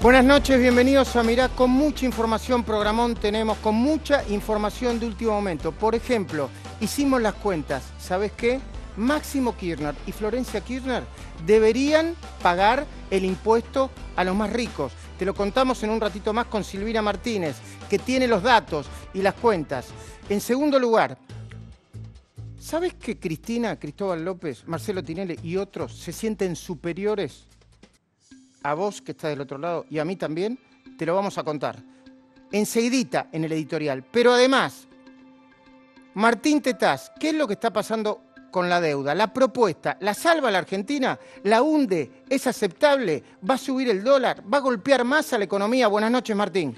Buenas noches, bienvenidos a Mirá, con mucha información, programón tenemos, con mucha información de último momento. Por ejemplo, hicimos las cuentas, ¿sabes qué? Máximo Kirchner y Florencia Kirchner deberían pagar el impuesto a los más ricos. Te lo contamos en un ratito más con Silvina Martínez, que tiene los datos y las cuentas. En segundo lugar, ¿sabes que Cristóbal López, Marcelo Tinelli y otros se sienten superiores a vos que estás del otro lado y a mí también? Te lo vamos a contar enseguidita en el editorial. Pero además, Martín Tetaz, ¿qué es lo que está pasando con la deuda? La propuesta, ¿la salva la Argentina? ¿La hunde? ¿Es aceptable? ¿Va a subir el dólar? ¿Va a golpear más a la economía? Buenas noches, Martín.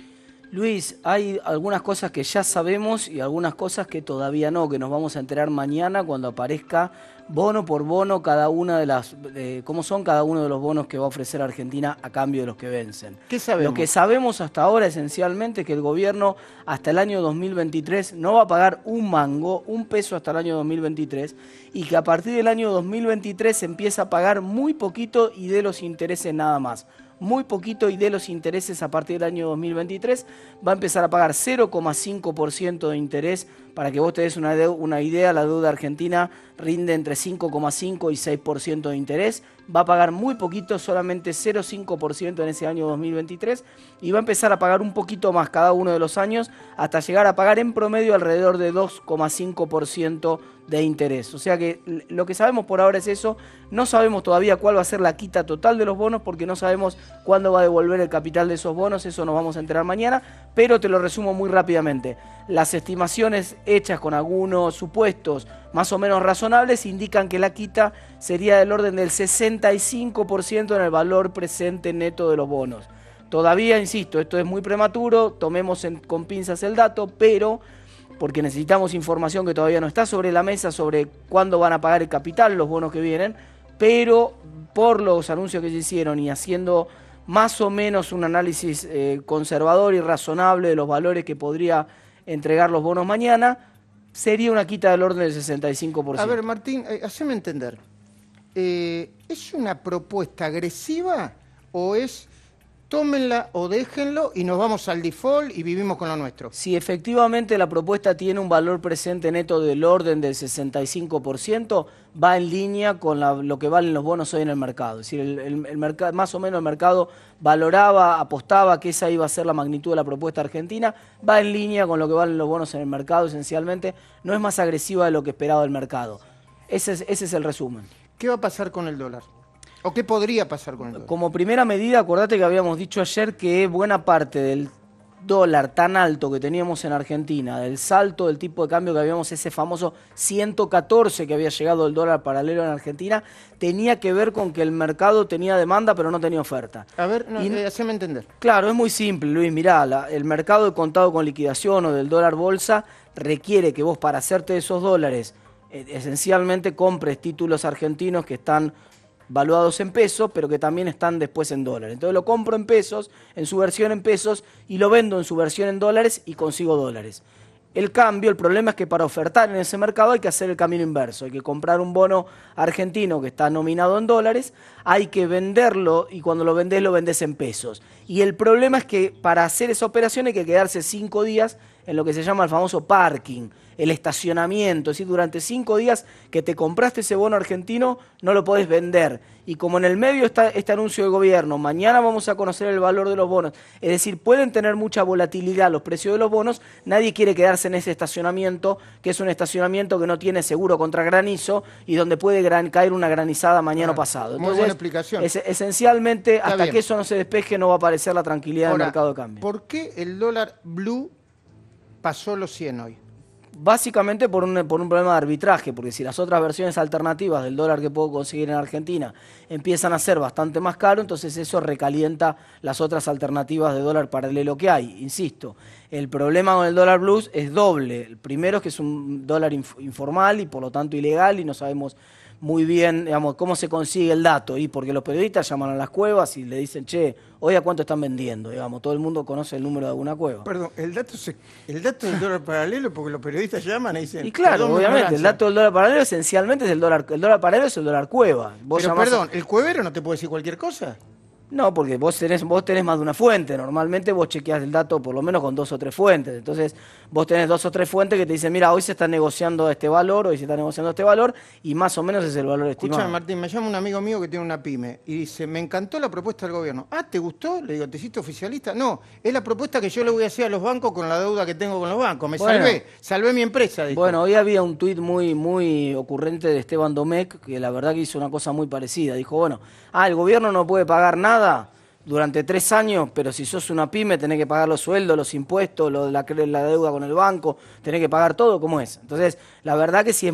Luis, hay algunas cosas que ya sabemos y algunas cosas que todavía no, que nos vamos a enterar mañana cuando aparezca bono por bono cada una de las, cómo son cada uno de los bonos que va a ofrecer Argentina a cambio de los que vencen. ¿Qué sabemos? Lo que sabemos hasta ahora esencialmente es que el gobierno hasta el año 2023 no va a pagar un mango, un peso hasta el año 2023, y que a partir del año 2023 empieza a pagar muy poquito y de los intereses nada más. Muy poquito y de los intereses a partir del año 2023 va a empezar a pagar 0,5% de interés. Para que vos te des una idea, la deuda argentina rinde entre 5,5 y 6% de interés. Va a pagar muy poquito, solamente 0,5% en ese año 2023 y va a empezar a pagar un poquito más cada uno de los años hasta llegar a pagar en promedio alrededor de 2,5% de interés. O sea que lo que sabemos por ahora es eso. No sabemos todavía cuál va a ser la quita total de los bonos porque no sabemos cuándo va a devolver el capital de esos bonos. Eso nos vamos a enterar mañana, pero te lo resumo muy rápidamente. Las estimaciones hechas con algunos supuestos más o menos razonables indican que la quita sería del orden del 65% en el valor presente neto de los bonos. Todavía, insisto, esto es muy prematuro, tomemos con pinzas el dato, pero porque necesitamos información que todavía no está sobre la mesa sobre cuándo van a pagar el capital los bonos que vienen, pero por los anuncios que se hicieron y haciendo más o menos un análisis conservador y razonable de los valores que podría entregar los bonos mañana, sería una quita del orden del 65%. A ver, Martín, haceme entender. ¿Es una propuesta agresiva o es tómenla o déjenlo y nos vamos al default y vivimos con lo nuestro? Si efectivamente la propuesta tiene un valor presente neto del orden del 65%, va en línea con lo que valen los bonos hoy en el mercado. Es decir, el mercado, más o menos el mercado valoraba, apostaba que esa iba a ser la magnitud de la propuesta argentina, va en línea con lo que valen los bonos en el mercado esencialmente, no es más agresiva de lo que esperaba el mercado. Ese es el resumen. ¿Qué va a pasar con el dólar? ¿O qué podría pasar con el dólar? Como primera medida, acordate que habíamos dicho ayer que buena parte del dólar tan alto que teníamos en Argentina, del salto del tipo de cambio que habíamos, ese famoso 114 que había llegado el dólar paralelo en Argentina, tenía que ver con que el mercado tenía demanda pero no tenía oferta. A ver, haceme entender. Claro, es muy simple, Luis. Mirá, el mercado de contado con liquidación o del dólar bolsa requiere que vos para hacerte esos dólares esencialmente compres títulos argentinos que están valuados en pesos, pero que también están después en dólares. Entonces lo compro en pesos, en su versión en pesos, y lo vendo en su versión en dólares y consigo dólares. El problema es que para ofertar en ese mercado hay que hacer el camino inverso. Hay que comprar un bono argentino que está nominado en dólares, hay que venderlo y cuando lo vendés en pesos. Y el problema es que para hacer esa operación hay que quedarse 5 días en lo que se llama el famoso parking, el estacionamiento. Es decir, durante 5 días que te compraste ese bono argentino no lo podés vender. Y como en el medio está este anuncio del gobierno, mañana vamos a conocer el valor de los bonos, es decir, pueden tener mucha volatilidad los precios de los bonos, nadie quiere quedarse en ese estacionamiento, que es un estacionamiento que no tiene seguro contra granizo y donde puede caer una granizada mañana o pasado. Entonces, muy buena explicación. Esencialmente, Está hasta bien. que eso no se despeje, no va a aparecer la tranquilidad Ahora, del mercado de cambio. ¿por qué el dólar blue pasó los 100 hoy? Básicamente por un problema de arbitraje, porque si las otras versiones alternativas del dólar que puedo conseguir en Argentina empiezan a ser bastante más caro, entonces eso recalienta las otras alternativas de dólar paralelo que hay. Insisto, el problema con el dólar blue es doble. El primero es que es un dólar informal y por lo tanto ilegal y no sabemos muy bien, digamos, cómo se consigue el dato, y porque los periodistas llaman a las cuevas y le dicen, che, hoy a cuánto están vendiendo, digamos, todo el mundo conoce el número de alguna cueva. Perdón, el dato del dólar paralelo, porque los periodistas llaman y dicen... Y claro, obviamente, el dato del dólar paralelo esencialmente es el dólar paralelo es el dólar cueva. Pero perdón, ¿el cuevero no te puede decir cualquier cosa? No, porque vos tenés más de una fuente. Normalmente vos chequeás el dato por lo menos con 2 o 3 fuentes. Entonces vos tenés 2 o 3 fuentes que te dicen, mira, hoy se está negociando este valor, hoy se está negociando este valor, y más o menos es el valor estimado. Escuchame, Martín, me llama un amigo mío que tiene una pyme y dice, me encantó la propuesta del gobierno. Ah, ¿te gustó? Le digo, ¿te hiciste oficialista? No, es la propuesta que yo le voy a hacer a los bancos con la deuda que tengo con los bancos. Me salvé mi empresa, dijo. Bueno, hoy había un tuit muy ocurrente de Esteban Domecq, que la verdad que hizo una cosa muy parecida. Dijo, bueno, el gobierno no puede pagar nada durante 3 años, pero si sos una pyme tenés que pagar los sueldos, los impuestos, la deuda con el banco, tenés que pagar todo, ¿cómo es? Entonces, la verdad que si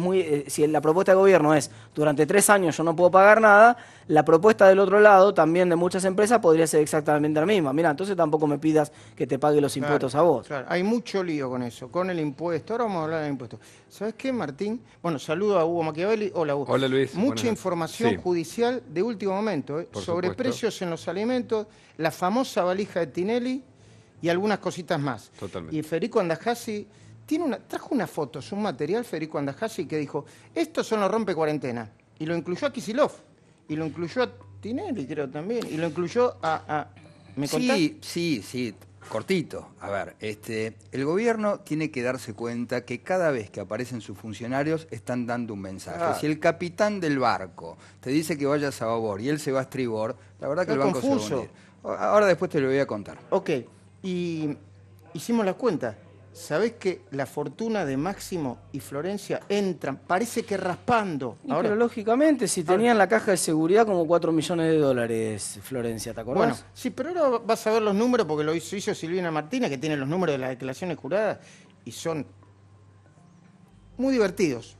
la propuesta del gobierno es durante 3 años yo no puedo pagar nada, la propuesta del otro lado, también de muchas empresas, podría ser exactamente la misma. Mira, entonces tampoco me pidas que te pague los impuestos a vos. Claro, hay mucho lío con eso, con el impuesto. Ahora vamos a hablar del impuesto. ¿Sabes qué, Martín? Bueno, saludo a Hugo Machiavelli. Hola, Hugo. Hola, Luis. Mucha información judicial de último momento, sobre supuesto. precios en los alimentos, la famosa valija de Tinelli y algunas cositas más. Totalmente. Y Federico Andajasi trajo unas fotos, un material, Federico Andajasi, que dijo, estos son los rompe cuarentena. Y lo incluyó a Kicillof, y lo incluyó a Tinelli, creo también, y lo incluyó a ¿me contás? Sí, cortito. A ver, el gobierno tiene que darse cuenta que cada vez que aparecen sus funcionarios están dando un mensaje. Si el capitán del barco te dice que vayas a babor y él se va a estribor, la verdad que el banco se va a hundir. Ahora después te lo voy a contar. Ok, y hicimos la cuenta. ¿Sabés que la fortuna de Máximo y Florencia entran, parece que raspando? Ahora, pero lógicamente, si tenían la caja de seguridad como 4 millones de dólares, Florencia, ¿te acordás? Bueno, sí, pero ahora vas a ver los números, porque lo hizo Silvina Martínez, que tiene los números de las declaraciones juradas, y son muy divertidos.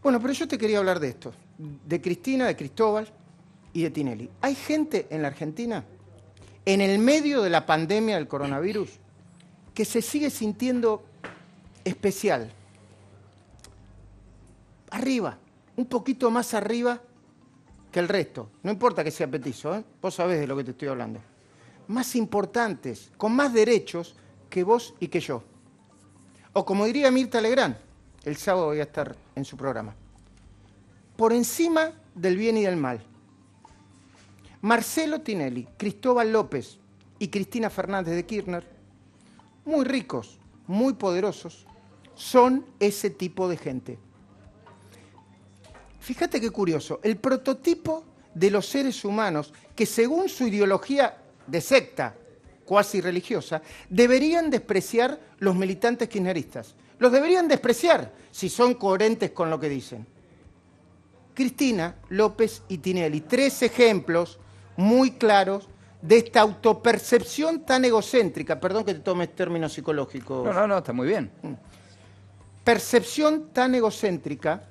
Bueno, pero yo te quería hablar de esto, de Cristina, de Cristóbal y de Tinelli. Hay gente en la Argentina, en el medio de la pandemia del coronavirus, que se sigue sintiendo especial. Arriba, un poquito más arriba que el resto. No importa que sea petizo, vos sabés de lo que te estoy hablando. Más importantes, con más derechos que vos y que yo. O como diría Mirta Legrand, el sábado voy a estar en su programa. Por encima del bien y del mal. Marcelo Tinelli, Cristóbal López y Cristina Fernández de Kirchner, muy ricos, muy poderosos, son ese tipo de gente. Fíjate qué curioso, el prototipo de los seres humanos que según su ideología de secta cuasi religiosa, deberían despreciar los militantes kirchneristas. Los deberían despreciar si son coherentes con lo que dicen. Cristina, López y Tinelli, 3 ejemplos muy claros de esta autopercepción tan egocéntrica, perdón que te tomes términos psicológicos. No, está muy bien. Percepción tan egocéntrica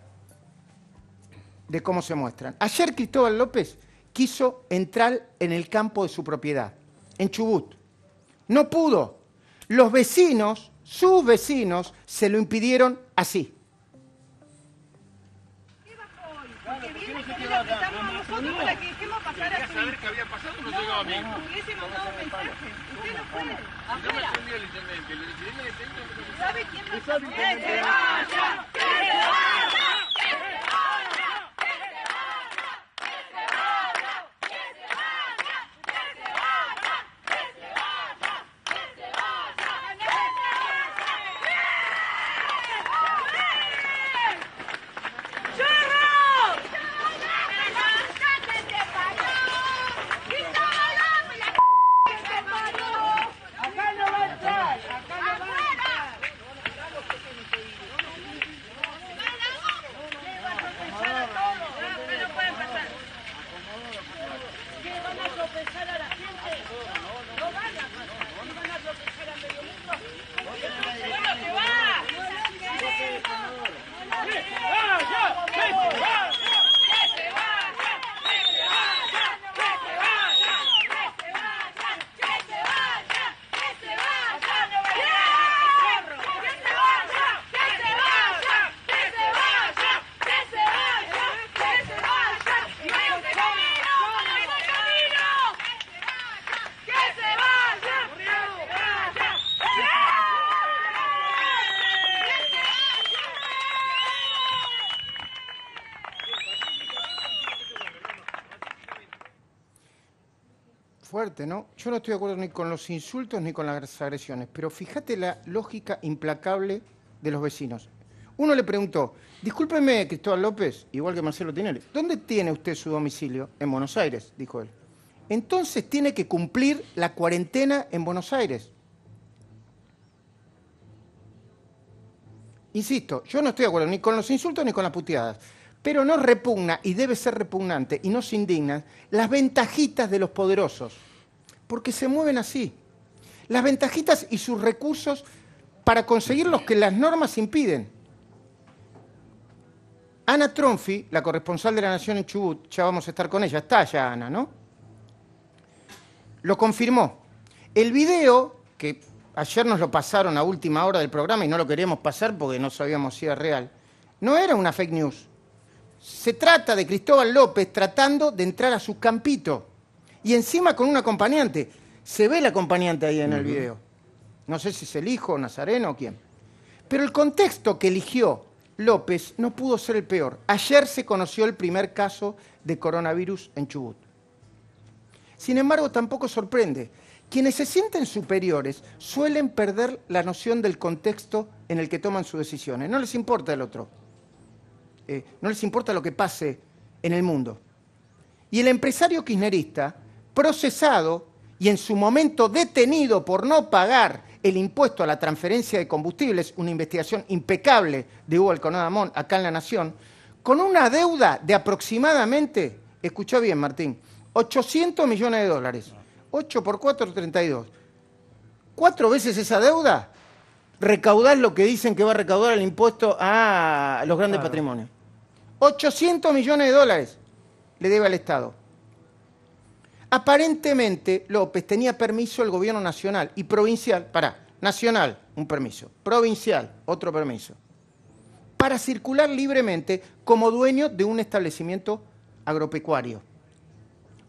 de cómo se muestran. Ayer Cristóbal López quiso entrar en el campo de su propiedad, en Chubut. No pudo. Los vecinos, sus vecinos, se lo impidieron así. Nosotros para que dejemos pasar a saber qué había pasado, no llegaba a mí. Hubiese mandado un mensaje. Usted no puede. Afuera. ¿Sabe quién lo sabe? ¡Que se vaya! ¡Que se vaya! ¡Que se vaya! ¡Que se vaya! ¡Que se vaya! ¡Que se vaya! ¡Que se vaya! ¡Que se vaya! ¡Que se vaya! ¡Churros! ¡Acá no va a entrar! ¡Acá no va a entrar! Fuerte, ¿no? Yo no estoy de acuerdo ni con los insultos ni con las agresiones, pero fíjate la lógica implacable de los vecinos. Uno le preguntó, discúlpeme, Cristóbal López, igual que Marcelo Tinelli, ¿dónde tiene usted su domicilio? En Buenos Aires, dijo él. Entonces tiene que cumplir la cuarentena en Buenos Aires. Insisto, yo no estoy de acuerdo ni con los insultos ni con las puteadas, pero nos repugna, y debe ser repugnante, y nos indignan, las ventajitas de los poderosos, porque se mueven así. Las ventajitas y sus recursos para conseguir los que las normas impiden. Ana Tronfi, la corresponsal de La Nación en Chubut, ya vamos a estar con ella, está ya Ana, ¿no? Lo confirmó. El video, que ayer nos lo pasaron a última hora del programa y no lo queríamos pasar porque no sabíamos si era real, no era una fake news. Se trata de Cristóbal López tratando de entrar a su campito y encima con un acompañante. Se ve el acompañante ahí en el video. No sé si es el hijo, Nazareno o quién. Pero el contexto que eligió López no pudo ser el peor. Ayer se conoció el primer caso de coronavirus en Chubut. Sin embargo, tampoco sorprende. Quienes se sienten superiores suelen perder la noción del contexto en el que toman sus decisiones. No les importa el otro. No les importa lo que pase en el mundo. Y el empresario kirchnerista, procesado y en su momento detenido por no pagar el impuesto a la transferencia de combustibles, una investigación impecable de Hugo Alconada acá en La Nación, con una deuda de aproximadamente, escuchá bien Martín, 800 millones de dólares. 8 por 4, 32. 4 veces esa deuda, recaudar lo que dicen que va a recaudar el impuesto a los grandes patrimonios. 800 millones de dólares le debe al Estado. Aparentemente, López tenía permiso del gobierno nacional y provincial, nacional, un permiso, provincial, otro permiso, para circular libremente como dueño de un establecimiento agropecuario.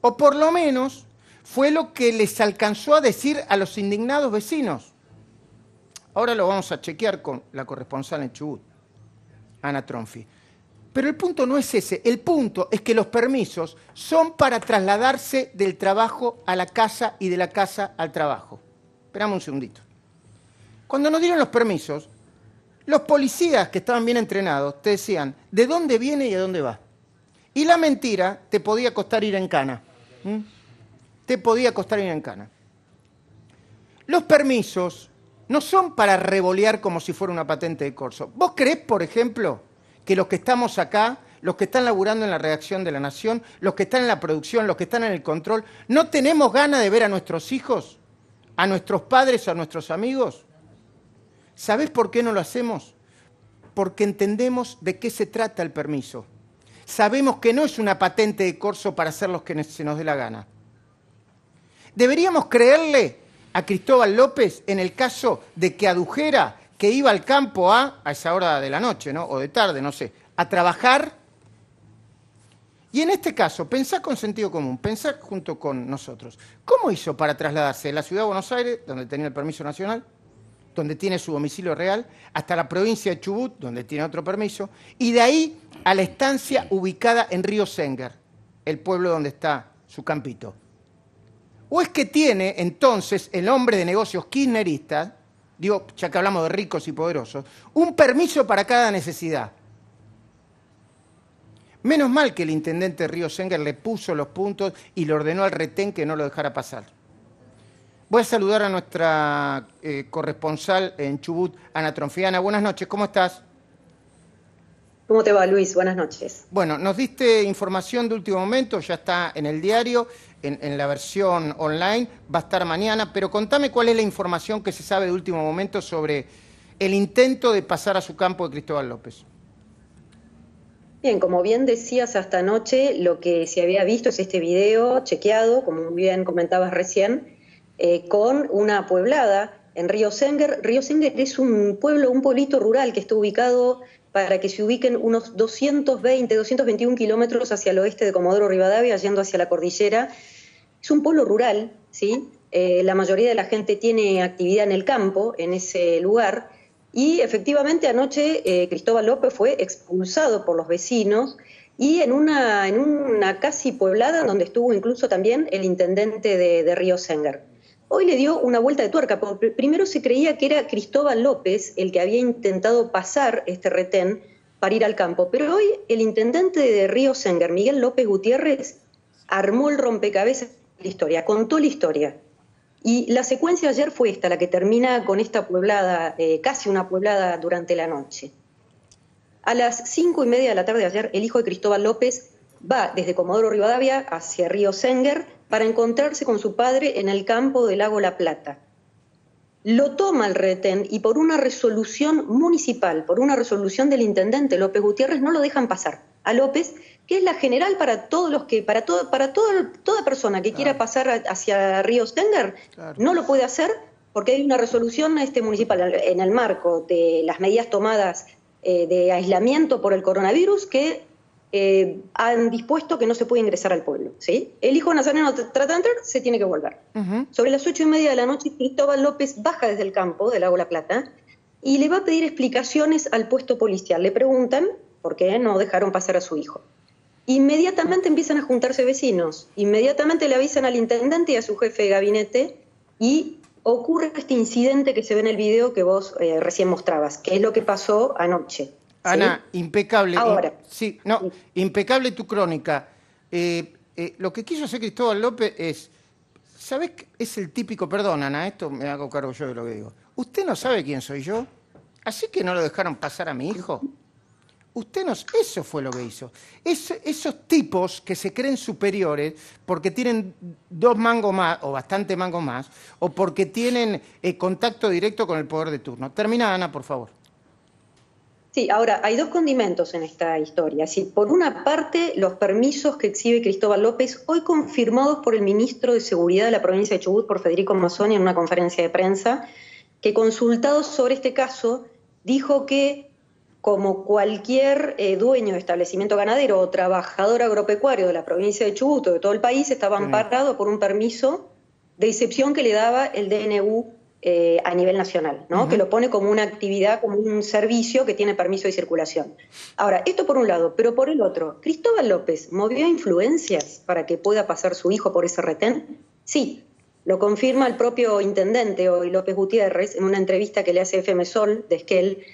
O por lo menos fue lo que les alcanzó a decir a los indignados vecinos. Ahora lo vamos a chequear con la corresponsal en Chubut, Ana Tronfi. Pero el punto no es ese, el punto es que los permisos son para trasladarse del trabajo a la casa y de la casa al trabajo. Esperamos un segundito. Cuando nos dieron los permisos, los policías que estaban bien entrenados te decían de dónde viene y a dónde va. Y la mentira te podía costar ir en cana. Te podía costar ir en cana. Los permisos no son para revolear como si fuera una patente de corso. ¿Vos creés, por ejemplo, que los que estamos acá, los que están laburando en la redacción de La Nación, los que están en la producción, los que están en el control, no tenemos ganas de ver a nuestros hijos, a nuestros padres, a nuestros amigos? ¿Sabés por qué no lo hacemos? Porque entendemos de qué se trata el permiso. Sabemos que no es una patente de corso para hacer lo que se nos dé la gana. ¿Deberíamos creerle a Cristóbal López en el caso de que adujera que iba al campo a esa hora de la noche, ¿no? O de tarde, no sé, a trabajar? Y en este caso, pensá con sentido común, pensá junto con nosotros. ¿Cómo hizo para trasladarse de la ciudad de Buenos Aires, donde tenía el permiso nacional, donde tiene su domicilio real, hasta la provincia de Chubut, donde tiene otro permiso, y de ahí a la estancia ubicada en Río Senguer, el pueblo donde está su campito? ¿O es que tiene, entonces, el hombre de negocios kirchnerista, digo, ya que hablamos de ricos y poderosos, un permiso para cada necesidad? Menos mal que el intendente Río Senguer le puso los puntos y le ordenó al retén que no lo dejara pasar. Voy a saludar a nuestra corresponsal en Chubut, Ana Tronfi. Ana, buenas noches, ¿cómo estás? ¿Cómo te va, Luis? Buenas noches. Bueno, nos diste información de último momento, ya está en el diario, en la versión online, va a estar mañana, pero contame cuál es la información que se sabe de último momento sobre el intento de pasar a su campo de Cristóbal López. Bien, como bien decías hasta anoche, lo que se había visto es este video chequeado, como bien comentabas recién, con una pueblada en Río Senguer. Río Senguer es un pueblito rural que está ubicado, para que se ubiquen, unos 221 kilómetros hacia el oeste de Comodoro Rivadavia, yendo hacia la cordillera. Es un pueblo rural, ¿sí? La mayoría de la gente tiene actividad en el campo, en ese lugar, y efectivamente anoche Cristóbal López fue expulsado por los vecinos y en una casi poblada donde estuvo incluso también el intendente de Río Sengar. Hoy le dio una vuelta de tuerca, porque primero se creía que era Cristóbal López el que había intentado pasar este retén para ir al campo, pero hoy el intendente de Río Sengar, Miguel López Gutiérrez, armó el rompecabezas de la historia, contó la historia. Y la secuencia ayer fue esta, la que termina con esta pueblada, casi una pueblada durante la noche. A las 5:30 de la tarde de ayer, el hijo de Cristóbal López va desde Comodoro Rivadavia hacia Río Sengar para encontrarse con su padre en el campo del lago La Plata. Lo toma el retén y por una resolución municipal, por una resolución del intendente López Gutiérrez, no lo dejan pasar a López, que es la general para todos los que, toda persona que quiera pasar hacia Río Sengar, no lo puede hacer porque hay una resolución municipal en el marco de las medidas tomadas de aislamiento por el coronavirus que han dispuesto que no se puede ingresar al pueblo, ¿sí? El hijo nazareno trata de entrar, se tiene que volver. Sobre las 8:30 de la noche, Cristóbal López baja desde el campo del lago La Plata y le va a pedir explicaciones al puesto policial. Le preguntan por qué no dejaron pasar a su hijo. Inmediatamente empiezan a juntarse vecinos, inmediatamente le avisan al intendente y a su jefe de gabinete y ocurre este incidente que se ve en el video que vos recién mostrabas, que es lo que pasó anoche. Ana, ¿sí? Impecable. Ahora. Sí, impecable tu crónica. Lo que quiso hacer Cristóbal López es, ¿sabés qué? Es el típico, perdón, Ana, esto me hago cargo yo de lo que digo. ¿Usted no sabe quién soy yo? ¿Así que no lo dejaron pasar a mi hijo? Usted no, eso fue lo que hizo. Esos tipos que se creen superiores porque tienen 2 mangos más, o bastante mangos más, o porque tienen contacto directo con el poder de turno. Termina, Ana, por favor. Sí, ahora, hay 2 condimentos en esta historia. Sí, por una parte, los permisos que exhibe Cristóbal López, hoy confirmados por el ministro de Seguridad de la provincia de Chubut, por Federico Mazzoni, en una conferencia de prensa, que consultado sobre este caso, dijo que como cualquier dueño de establecimiento ganadero o trabajador agropecuario de la provincia de Chubut o de todo el país, estaba amparado por un permiso de excepción que le daba el DNU a nivel nacional, ¿no? Que lo pone como una actividad, como un servicio que tiene permiso de circulación. Ahora, esto por un lado, pero por el otro, ¿Cristóbal López movió influencias para que pueda pasar su hijo por ese retén? Sí, lo confirma el propio intendente hoy, López Gutiérrez, en una entrevista que le hace FM Sol de Esquel,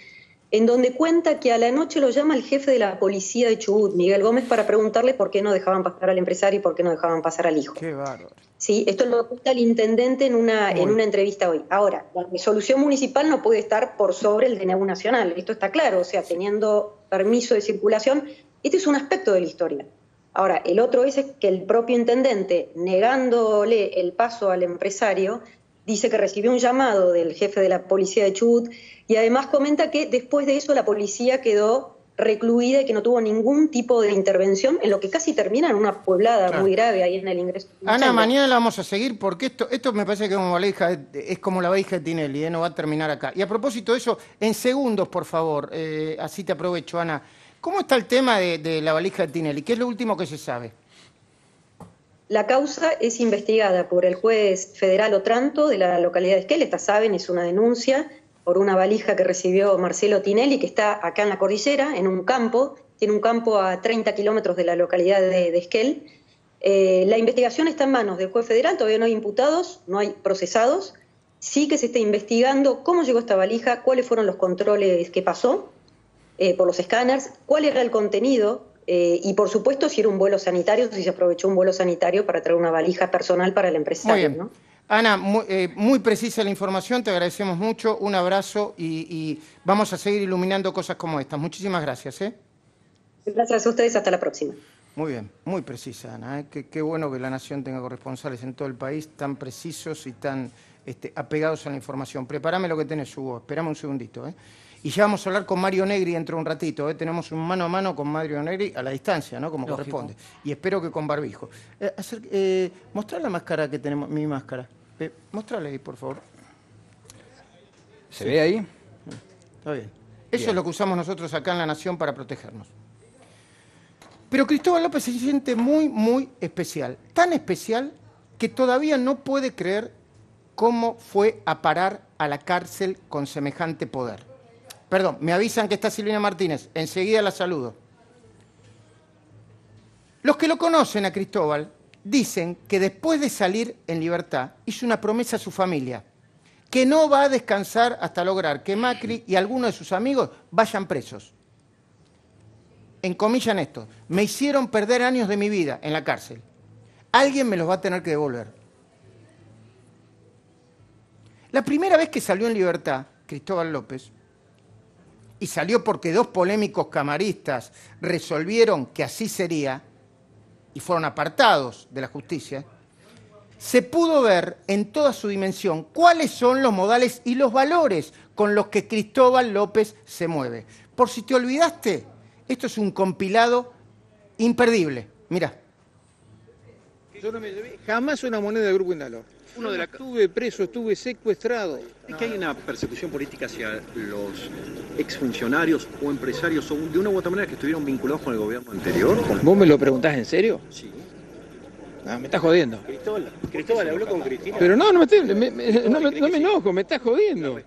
en donde cuenta que a la noche lo llama el jefe de la policía de Chubut, Miguel Gómez, para preguntarle por qué no dejaban pasar al empresario y por qué no dejaban pasar al hijo. Qué bárbaro. Sí, esto lo cuenta el intendente en una entrevista hoy. Ahora, la resolución municipal no puede estar por sobre el DNU nacional, esto está claro, o sea, teniendo permiso de circulación, este es un aspecto de la historia. Ahora, el otro es que el propio intendente, negándole el paso al empresario, dice que recibió un llamado del jefe de la policía de Chubut y además comenta que después de eso la policía quedó recluida y que no tuvo ningún tipo de intervención en lo que casi termina en una poblada muy grave ahí en el ingreso. Ana, mañana la vamos a seguir porque esto me parece que es como la valija de Tinelli, no va a terminar acá. Y a propósito de eso, en segundos, por favor, así te aprovecho, Ana. ¿Cómo está el tema de la valija de Tinelli? ¿Qué es lo último que se sabe? La causa es investigada por el juez federal Otranto de la localidad de Esquel, esta saben, es una denuncia por una valija que recibió Marcelo Tinelli, que está acá en la cordillera, en un campo, tiene un campo a 30 kilómetros de la localidad de Esquel. La investigación está en manos del juez federal, todavía no hay imputados, no hay procesados, sí que se está investigando cómo llegó esta valija, cuáles fueron los controles que pasó por los escáneres, cuál era el contenido y por supuesto si era un vuelo sanitario, si se aprovechó un vuelo sanitario para traer una valija personal para el empresario. Muy bien. ¿No? Ana, muy precisa la información, te agradecemos mucho, un abrazo y vamos a seguir iluminando cosas como estas. Muchísimas gracias. Gracias a ustedes, hasta la próxima. Muy bien, muy precisa, Ana. Qué bueno que La Nación tenga corresponsales en todo el país tan precisos y tan apegados a la información. Prepárame lo que tenés, Hugo, esperame un segundito. Y ya vamos a hablar con Mario Negri dentro de un ratito. Tenemos un mano a mano con Mario Negri a la distancia, ¿no? Como lógico corresponde. Y espero que con barbijo. Mostrá la máscara que tenemos, mi máscara. Mostrale ahí, por favor. ¿Se ve ahí? Está bien. Eso es lo que usamos nosotros acá en La Nación para protegernos. Pero Cristóbal López se siente muy, muy especial. Tan especial que todavía no puede creer cómo fue a parar a la cárcel con semejante poder. Perdón, me avisan que está Silvina Martínez. Enseguida la saludo. Los que lo conocen a Cristóbal dicen que después de salir en libertad hizo una promesa a su familia, que no va a descansar hasta lograr que Macri y algunos de sus amigos vayan presos. Encomillan esto: me hicieron perder años de mi vida en la cárcel. Alguien me los va a tener que devolver. La primera vez que salió en libertad, Cristóbal López, y salió porque dos polémicos camaristas resolvieron que así sería, y fueron apartados de la justicia, se pudo ver en toda su dimensión cuáles son los modales y los valores con los que Cristóbal López se mueve. Por si te olvidaste, esto es un compilado imperdible. Mirá. Yo no me llevé jamás una moneda del Grupo Indalor. Estuve preso, estuve secuestrado. ¿Es que hay una persecución política hacia los exfuncionarios o empresarios o de una u otra manera que estuvieron vinculados con el gobierno anterior? ¿Vos me lo preguntás en serio? Sí. Ah, me estás jodiendo. Cristóbal habló con Cristina. Pero no me enojo, me estás jodiendo.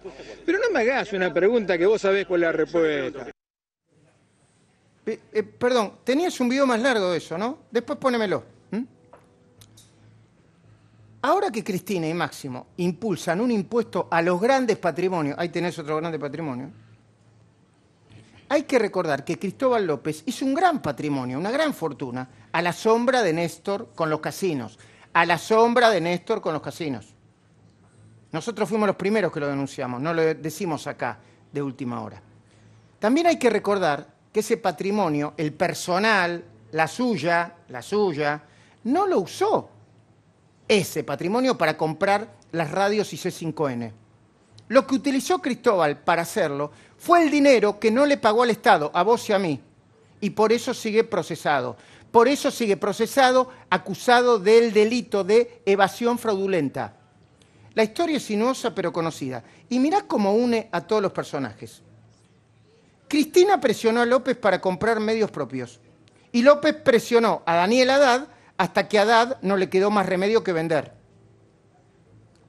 Pero no me hagas una pregunta que vos sabés cuál es la respuesta. Perdón, tenías un video más largo de eso, ¿no? Después ponémelo. Ahora que Cristina y Máximo impulsan un impuesto a los grandes patrimonios, ahí tenés otro grande patrimonio, hay que recordar que Cristóbal López hizo un gran patrimonio, una gran fortuna, a la sombra de Néstor con los casinos, a la sombra de Néstor con los casinos. Nosotros fuimos los primeros que lo denunciamos, no lo decimos acá de última hora. También hay que recordar que ese patrimonio, el personal, la suya, no lo usó ese patrimonio para comprar las radios y C5N. Lo que utilizó Cristóbal para hacerlo fue el dinero que no le pagó al Estado, a vos y a mí, y por eso sigue procesado. Por eso sigue procesado, acusado del delito de evasión fraudulenta. La historia es sinuosa pero conocida. Y mirá cómo une a todos los personajes. Cristina presionó a López para comprar medios propios. Y López presionó a Daniel Haddad hasta que a Haddad no le quedó más remedio que vender.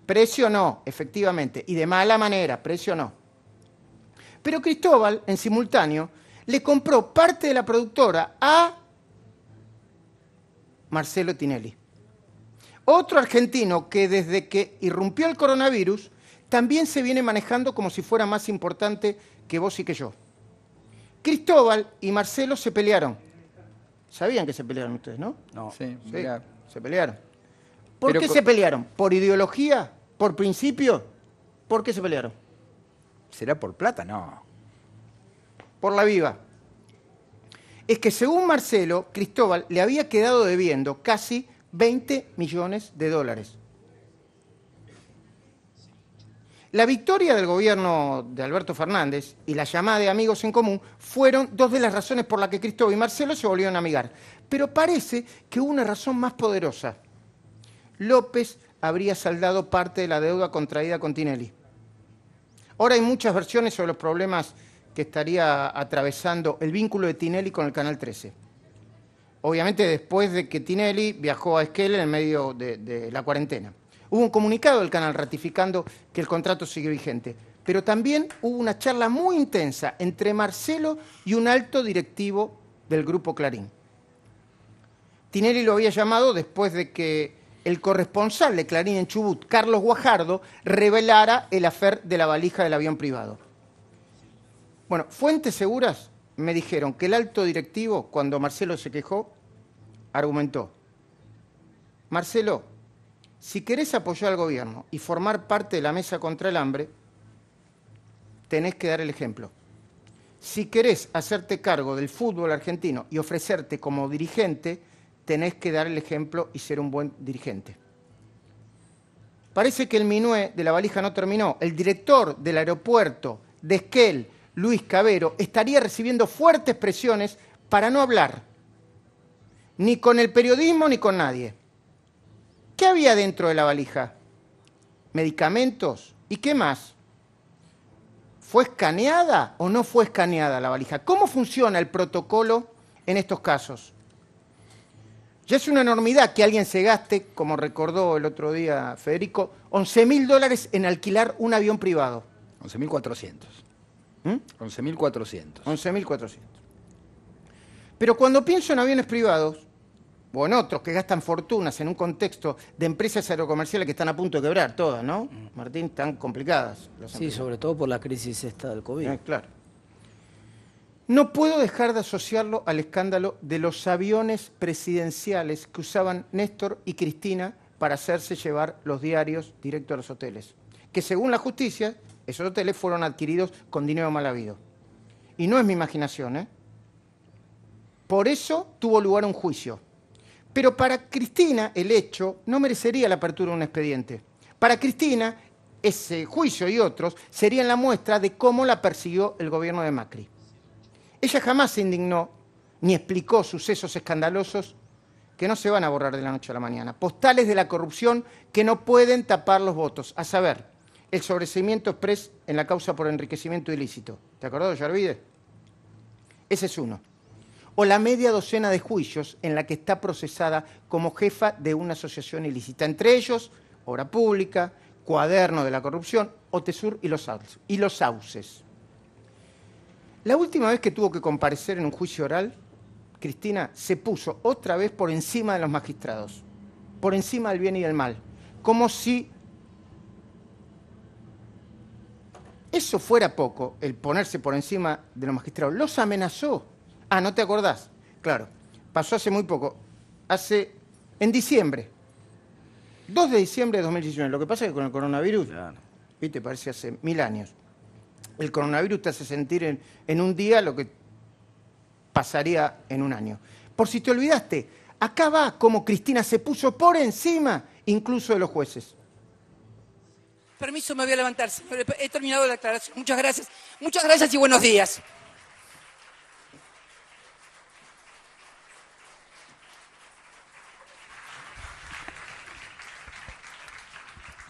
Presionó, efectivamente, y de mala manera, presionó. Pero Cristóbal, en simultáneo, le compró parte de la productora a Marcelo Tinelli. Otro argentino que desde que irrumpió el coronavirus también se viene manejando como si fuera más importante que vos y que yo. Cristóbal y Marcelo se pelearon. ¿Sabían que se pelearon ustedes, no? No. Sí, sí, se pelearon. ¿Por qué se pelearon? ¿Por ideología? ¿Por principio? ¿Por qué se pelearon? ¿Será por plata? No. Por la viva. Es que según Marcelo, Cristóbal le había quedado debiendo casi 20 millones de dólares. La victoria del gobierno de Alberto Fernández y la llamada de Amigos en Común fueron dos de las razones por las que Cristóbal y Marcelo se volvieron a amigar. Pero parece que hubo una razón más poderosa. López habría saldado parte de la deuda contraída con Tinelli. Ahora hay muchas versiones sobre los problemas que estaría atravesando el vínculo de Tinelli con el Canal 13. Obviamente después de que Tinelli viajó a Esquel en el medio de la cuarentena. Hubo un comunicado del canal ratificando que el contrato sigue vigente, pero también hubo una charla muy intensa entre Marcelo y un alto directivo del Grupo Clarín. Tinelli lo había llamado después de que el corresponsal de Clarín en Chubut, Carlos Guajardo, revelara el afer de la valija del avión privado. Bueno, fuentes seguras me dijeron que el alto directivo, cuando Marcelo se quejó, argumentó: Marcelo, si querés apoyar al gobierno y formar parte de la mesa contra el hambre, tenés que dar el ejemplo. Si querés hacerte cargo del fútbol argentino y ofrecerte como dirigente, tenés que dar el ejemplo y ser un buen dirigente. Parece que el minué de la valija no terminó. El director del aeropuerto de Esquel, Luis Cavero, estaría recibiendo fuertes presiones para no hablar, ni con el periodismo ni con nadie. ¿Qué había dentro de la valija? ¿Medicamentos? ¿Y qué más? ¿Fue escaneada o no fue escaneada la valija? ¿Cómo funciona el protocolo en estos casos? Ya es una enormidad que alguien se gaste, como recordó el otro día Federico, $11.000 en alquilar un avión privado. 11.400. 11.400. 11.400. Pero cuando pienso en aviones privados, o en otros que gastan fortunas en un contexto de empresas aerocomerciales que están a punto de quebrar todas, ¿no? Martín, tan complicadas. Sí, sobre todo por la crisis esta del COVID. Claro. No puedo dejar de asociarlo al escándalo de los aviones presidenciales que usaban Néstor y Cristina para hacerse llevar los diarios directo a los hoteles, que según la justicia, esos hoteles fueron adquiridos con dinero mal habido. Y no es mi imaginación, ¿eh? Por eso tuvo lugar un juicio. Pero para Cristina el hecho no merecería la apertura de un expediente. Para Cristina, ese juicio y otros serían la muestra de cómo la persiguió el gobierno de Macri. Ella jamás se indignó ni explicó sucesos escandalosos que no se van a borrar de la noche a la mañana. Postales de la corrupción que no pueden tapar los votos. A saber, el sobreseimiento exprés en la causa por enriquecimiento ilícito. ¿Te acordás de Yarvide? Ese es uno. O la media docena de juicios en la que está procesada como jefa de una asociación ilícita. Entre ellos, Obra Pública, Cuaderno de la Corrupción, Otesur y los Sauces. La última vez que tuvo que comparecer en un juicio oral, Cristina se puso otra vez por encima de los magistrados, por encima del bien y del mal, como si eso fuera poco, el ponerse por encima de los magistrados. Los amenazó. Ah, ¿no te acordás? Claro, pasó hace muy poco, en diciembre, 2 de diciembre de 2019. Lo que pasa es que con el coronavirus, claro, ¿viste? Parece hace 1000 años. El coronavirus te hace sentir en un día lo que pasaría en un año. Por si te olvidaste, acá va como Cristina se puso por encima incluso de los jueces. Permiso, me voy a levantar, señor. He terminado la aclaración. Muchas gracias y buenos días.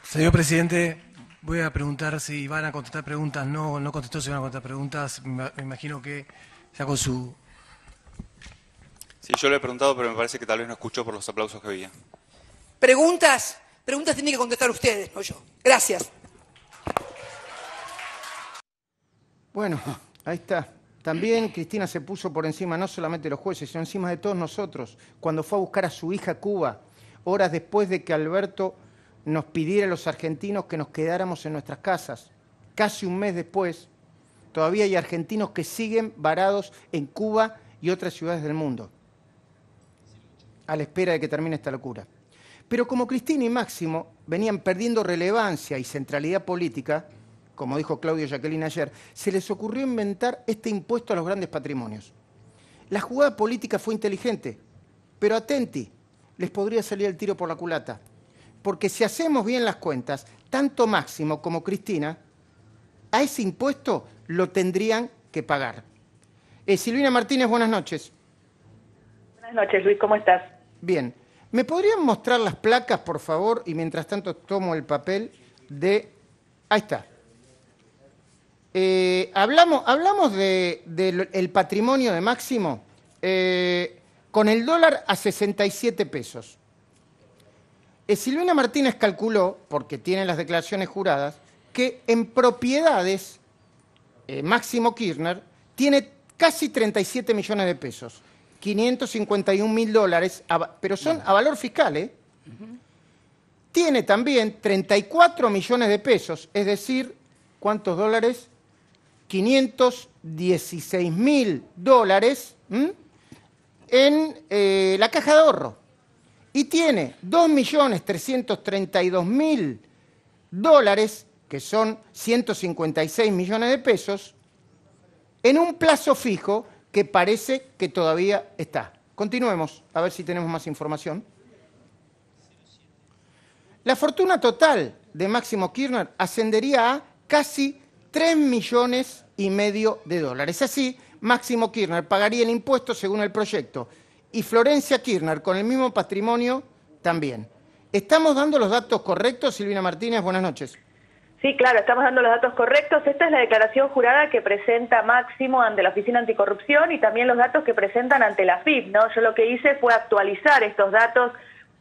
Señor presidente, voy a preguntar si van a contestar preguntas. No contestó si van a contestar preguntas. Me imagino que ya con su... Sí, yo le he preguntado, pero me parece que tal vez no escuchó por los aplausos que había. ¿Preguntas? Preguntas tienen que contestar ustedes, no yo. Gracias. Bueno, ahí está. También Cristina se puso por encima no solamente de los jueces, sino encima de todos nosotros, cuando fue a buscar a su hija a Cuba, horas después de que Alberto nos pidiera a los argentinos que nos quedáramos en nuestras casas. Casi un mes después, todavía hay argentinos que siguen varados en Cuba y otras ciudades del mundo, a la espera de que termine esta locura. Pero como Cristina y Máximo venían perdiendo relevancia y centralidad política, como dijo Claudio Jacqueline ayer, se les ocurrió inventar este impuesto a los grandes patrimonios. La jugada política fue inteligente, pero atenti, les podría salir el tiro por la culata. Porque si hacemos bien las cuentas, tanto Máximo como Cristina, a ese impuesto lo tendrían que pagar. Silvina Martínez, buenas noches. Buenas noches, Luis, ¿cómo estás? Bien. ¿Me podrían mostrar las placas, por favor? Y mientras tanto tomo el papel de... Ahí está. Hablamos del patrimonio de Máximo con el dólar a 67 pesos. Silvina Martínez calculó, porque tiene las declaraciones juradas, que en propiedades Máximo Kirchner tiene casi 37 millones de pesos, 551.000 dólares, pero son a valor fiscal, ¿eh? Tiene también 34 millones de pesos, es decir, ¿cuántos dólares? 516.000 dólares en la caja de ahorro. Y tiene 2.332.000 dólares, que son 156 millones de pesos, en un plazo fijo que parece que todavía está. Continuemos, a ver si tenemos más información. La fortuna total de Máximo Kirchner ascendería a casi 3,5 millones de dólares. Así, Máximo Kirchner pagaría el impuesto según el proyecto. Y Florencia Kirchner, con el mismo patrimonio, también. ¿Estamos dando los datos correctos, Silvina Martínez? Buenas noches. Sí, claro, estamos dando los datos correctos. Esta es la declaración jurada que presenta Máximo ante la Oficina Anticorrupción y también los datos que presentan ante la AFIP, ¿no? Yo lo que hice fue actualizar estos datos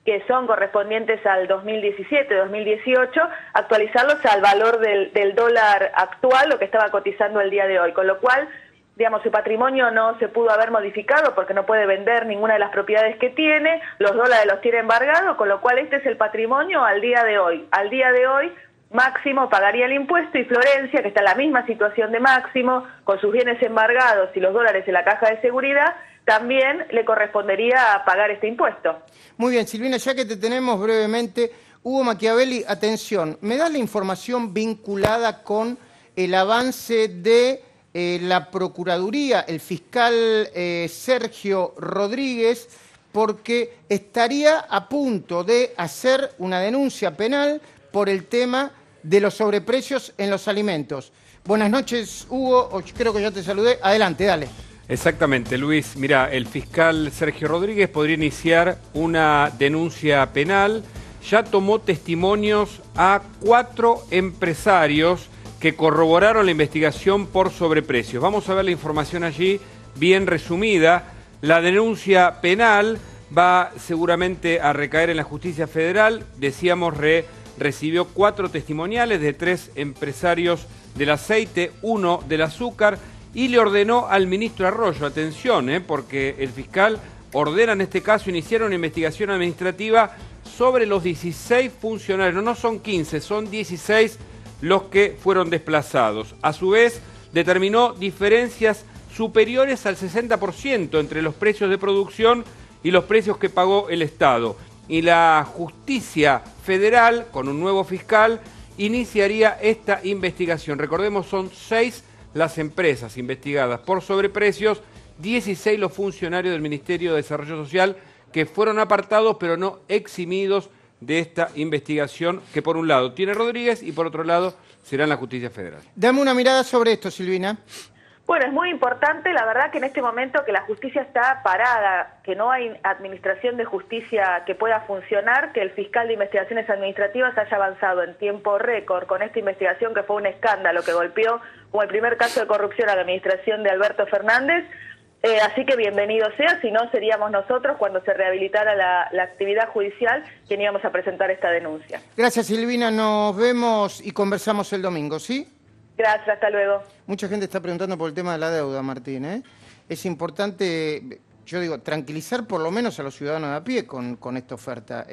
que son correspondientes al 2017, 2018, actualizarlos al valor del dólar actual, lo que estaba cotizando el día de hoy. Con lo cual, digamos, su patrimonio no se pudo haber modificado porque no puede vender ninguna de las propiedades que tiene, los dólares los tiene embargados, con lo cual este es el patrimonio al día de hoy. Al día de hoy, Máximo pagaría el impuesto y Florencia, que está en la misma situación de Máximo, con sus bienes embargados y los dólares en la caja de seguridad, también le correspondería pagar este impuesto. Muy bien, Silvina, ya que te tenemos brevemente, Hugo Machiavelli, atención, ¿me das la información vinculada con el avance de la Procuraduría, el fiscal Sergio Rodríguez, porque estaría a punto de hacer una denuncia penal por el tema de los sobreprecios en los alimentos? Buenas noches, Hugo, creo que ya te saludé. Adelante, dale. Exactamente, Luis. Mira, el fiscal Sergio Rodríguez podría iniciar una denuncia penal. Ya tomó testimonios a 4 empresarios que corroboraron la investigación por sobreprecios. Vamos a ver la información allí bien resumida. La denuncia penal va seguramente a recaer en la justicia federal. Decíamos, recibió 4 testimoniales de 3 empresarios del aceite, 1 del azúcar, y le ordenó al ministro Arroyo, atención, porque el fiscal ordena en este caso iniciar una investigación administrativa sobre los 16 funcionarios, no son 15, son 16 los que fueron desplazados. A su vez, determinó diferencias superiores al 60% entre los precios de producción y los precios que pagó el Estado. Y la justicia federal, con un nuevo fiscal, iniciaría esta investigación. Recordemos, son 6 las empresas investigadas por sobreprecios, 16 los funcionarios del Ministerio de Desarrollo Social que fueron apartados pero no eximidos de esta investigación que por un lado tiene Rodríguez y por otro lado será en la justicia federal. Dame una mirada sobre esto, Silvina. Bueno, es muy importante, la verdad que en este momento que la justicia está parada, que no hay administración de justicia que pueda funcionar, que el fiscal de investigaciones administrativas haya avanzado en tiempo récord con esta investigación que fue un escándalo que golpeó como el primer caso de corrupción a la administración de Alberto Fernández. Así que bienvenido sea, si no seríamos nosotros cuando se rehabilitara la actividad judicial quien íbamos a presentar esta denuncia. Gracias, Silvina, nos vemos y conversamos el domingo, ¿sí? Gracias, hasta luego. Mucha gente está preguntando por el tema de la deuda, Martín, ¿eh? Es importante, yo digo, tranquilizar por lo menos a los ciudadanos de a pie con esta oferta.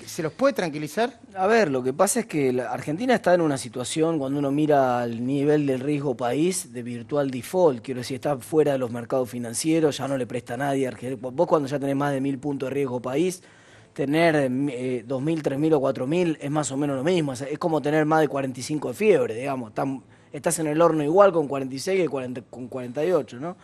¿Se los puede tranquilizar? A ver, lo que pasa es que Argentina está en una situación, cuando uno mira el nivel del riesgo país, de virtual default. Quiero decir, está fuera de los mercados financieros, ya no le presta a nadie. Vos cuando ya tenés más de 1000 puntos de riesgo país, tener 2.000, 3.000 o 4.000 es más o menos lo mismo. Es como tener más de 45 de fiebre, digamos. Estás en el horno igual con 46 que con 48, ¿no?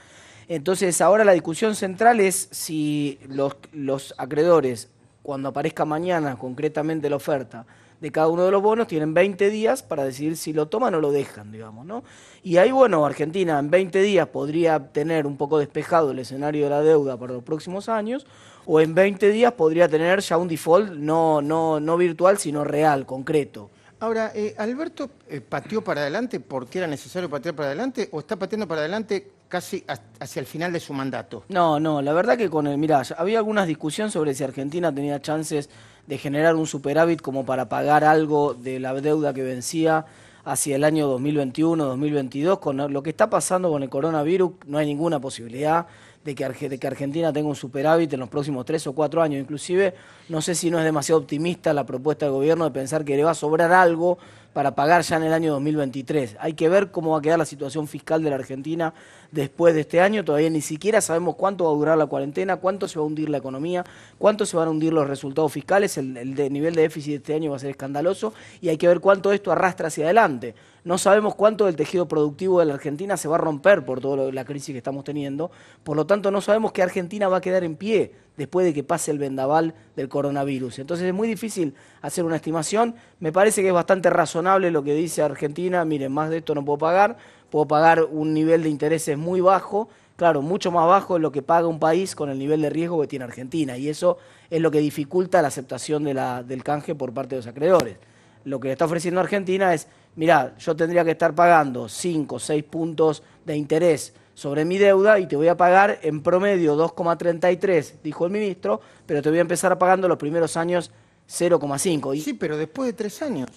Entonces ahora la discusión central es si los acreedores, cuando aparezca mañana concretamente la oferta de cada uno de los bonos, tienen 20 días para decidir si lo toman o lo dejan, digamos, ¿no? Y ahí, bueno, Argentina en 20 días podría tener un poco despejado el escenario de la deuda para los próximos años, o en 20 días podría tener ya un default no virtual, sino real, concreto. Ahora, ¿Alberto pateó para adelante porque era necesario patear para adelante o está pateando para adelante casi hacia el final de su mandato? No, la verdad que mirá, había algunas discusiones sobre si Argentina tenía chances de generar un superávit como para pagar algo de la deuda que vencía hacia el año 2021, 2022. Con lo que está pasando con el coronavirus no hay ninguna posibilidad de que Argentina tenga un superávit en los próximos 3 o 4 años. Inclusive, no sé si no es demasiado optimista la propuesta del gobierno de pensar que le va a sobrar algo para pagar ya en el año 2023. Hay que ver cómo va a quedar la situación fiscal de la Argentina después de este año. Todavía ni siquiera sabemos cuánto va a durar la cuarentena, cuánto se va a hundir la economía, cuánto se van a hundir los resultados fiscales. El nivel de déficit de este año va a ser escandaloso y hay que ver cuánto esto arrastra hacia adelante. No sabemos cuánto del tejido productivo de la Argentina se va a romper por toda la crisis que estamos teniendo. Por lo tanto, no sabemos qué Argentina va a quedar en pie después de que pase el vendaval del coronavirus. Entonces es muy difícil hacer una estimación. Me parece que es bastante razonable lo que dice Argentina. Miren, más de esto no puedo pagar un nivel de intereses muy bajo, claro, mucho más bajo de lo que paga un país con el nivel de riesgo que tiene Argentina. Y eso es lo que dificulta la aceptación del canje por parte de los acreedores. Lo que le está ofreciendo Argentina es, mirá, yo tendría que estar pagando 5 o 6 puntos de interés sobre mi deuda y te voy a pagar en promedio 2,33, dijo el ministro, pero te voy a empezar pagando los primeros años 0,5. Sí, pero después de 3 años.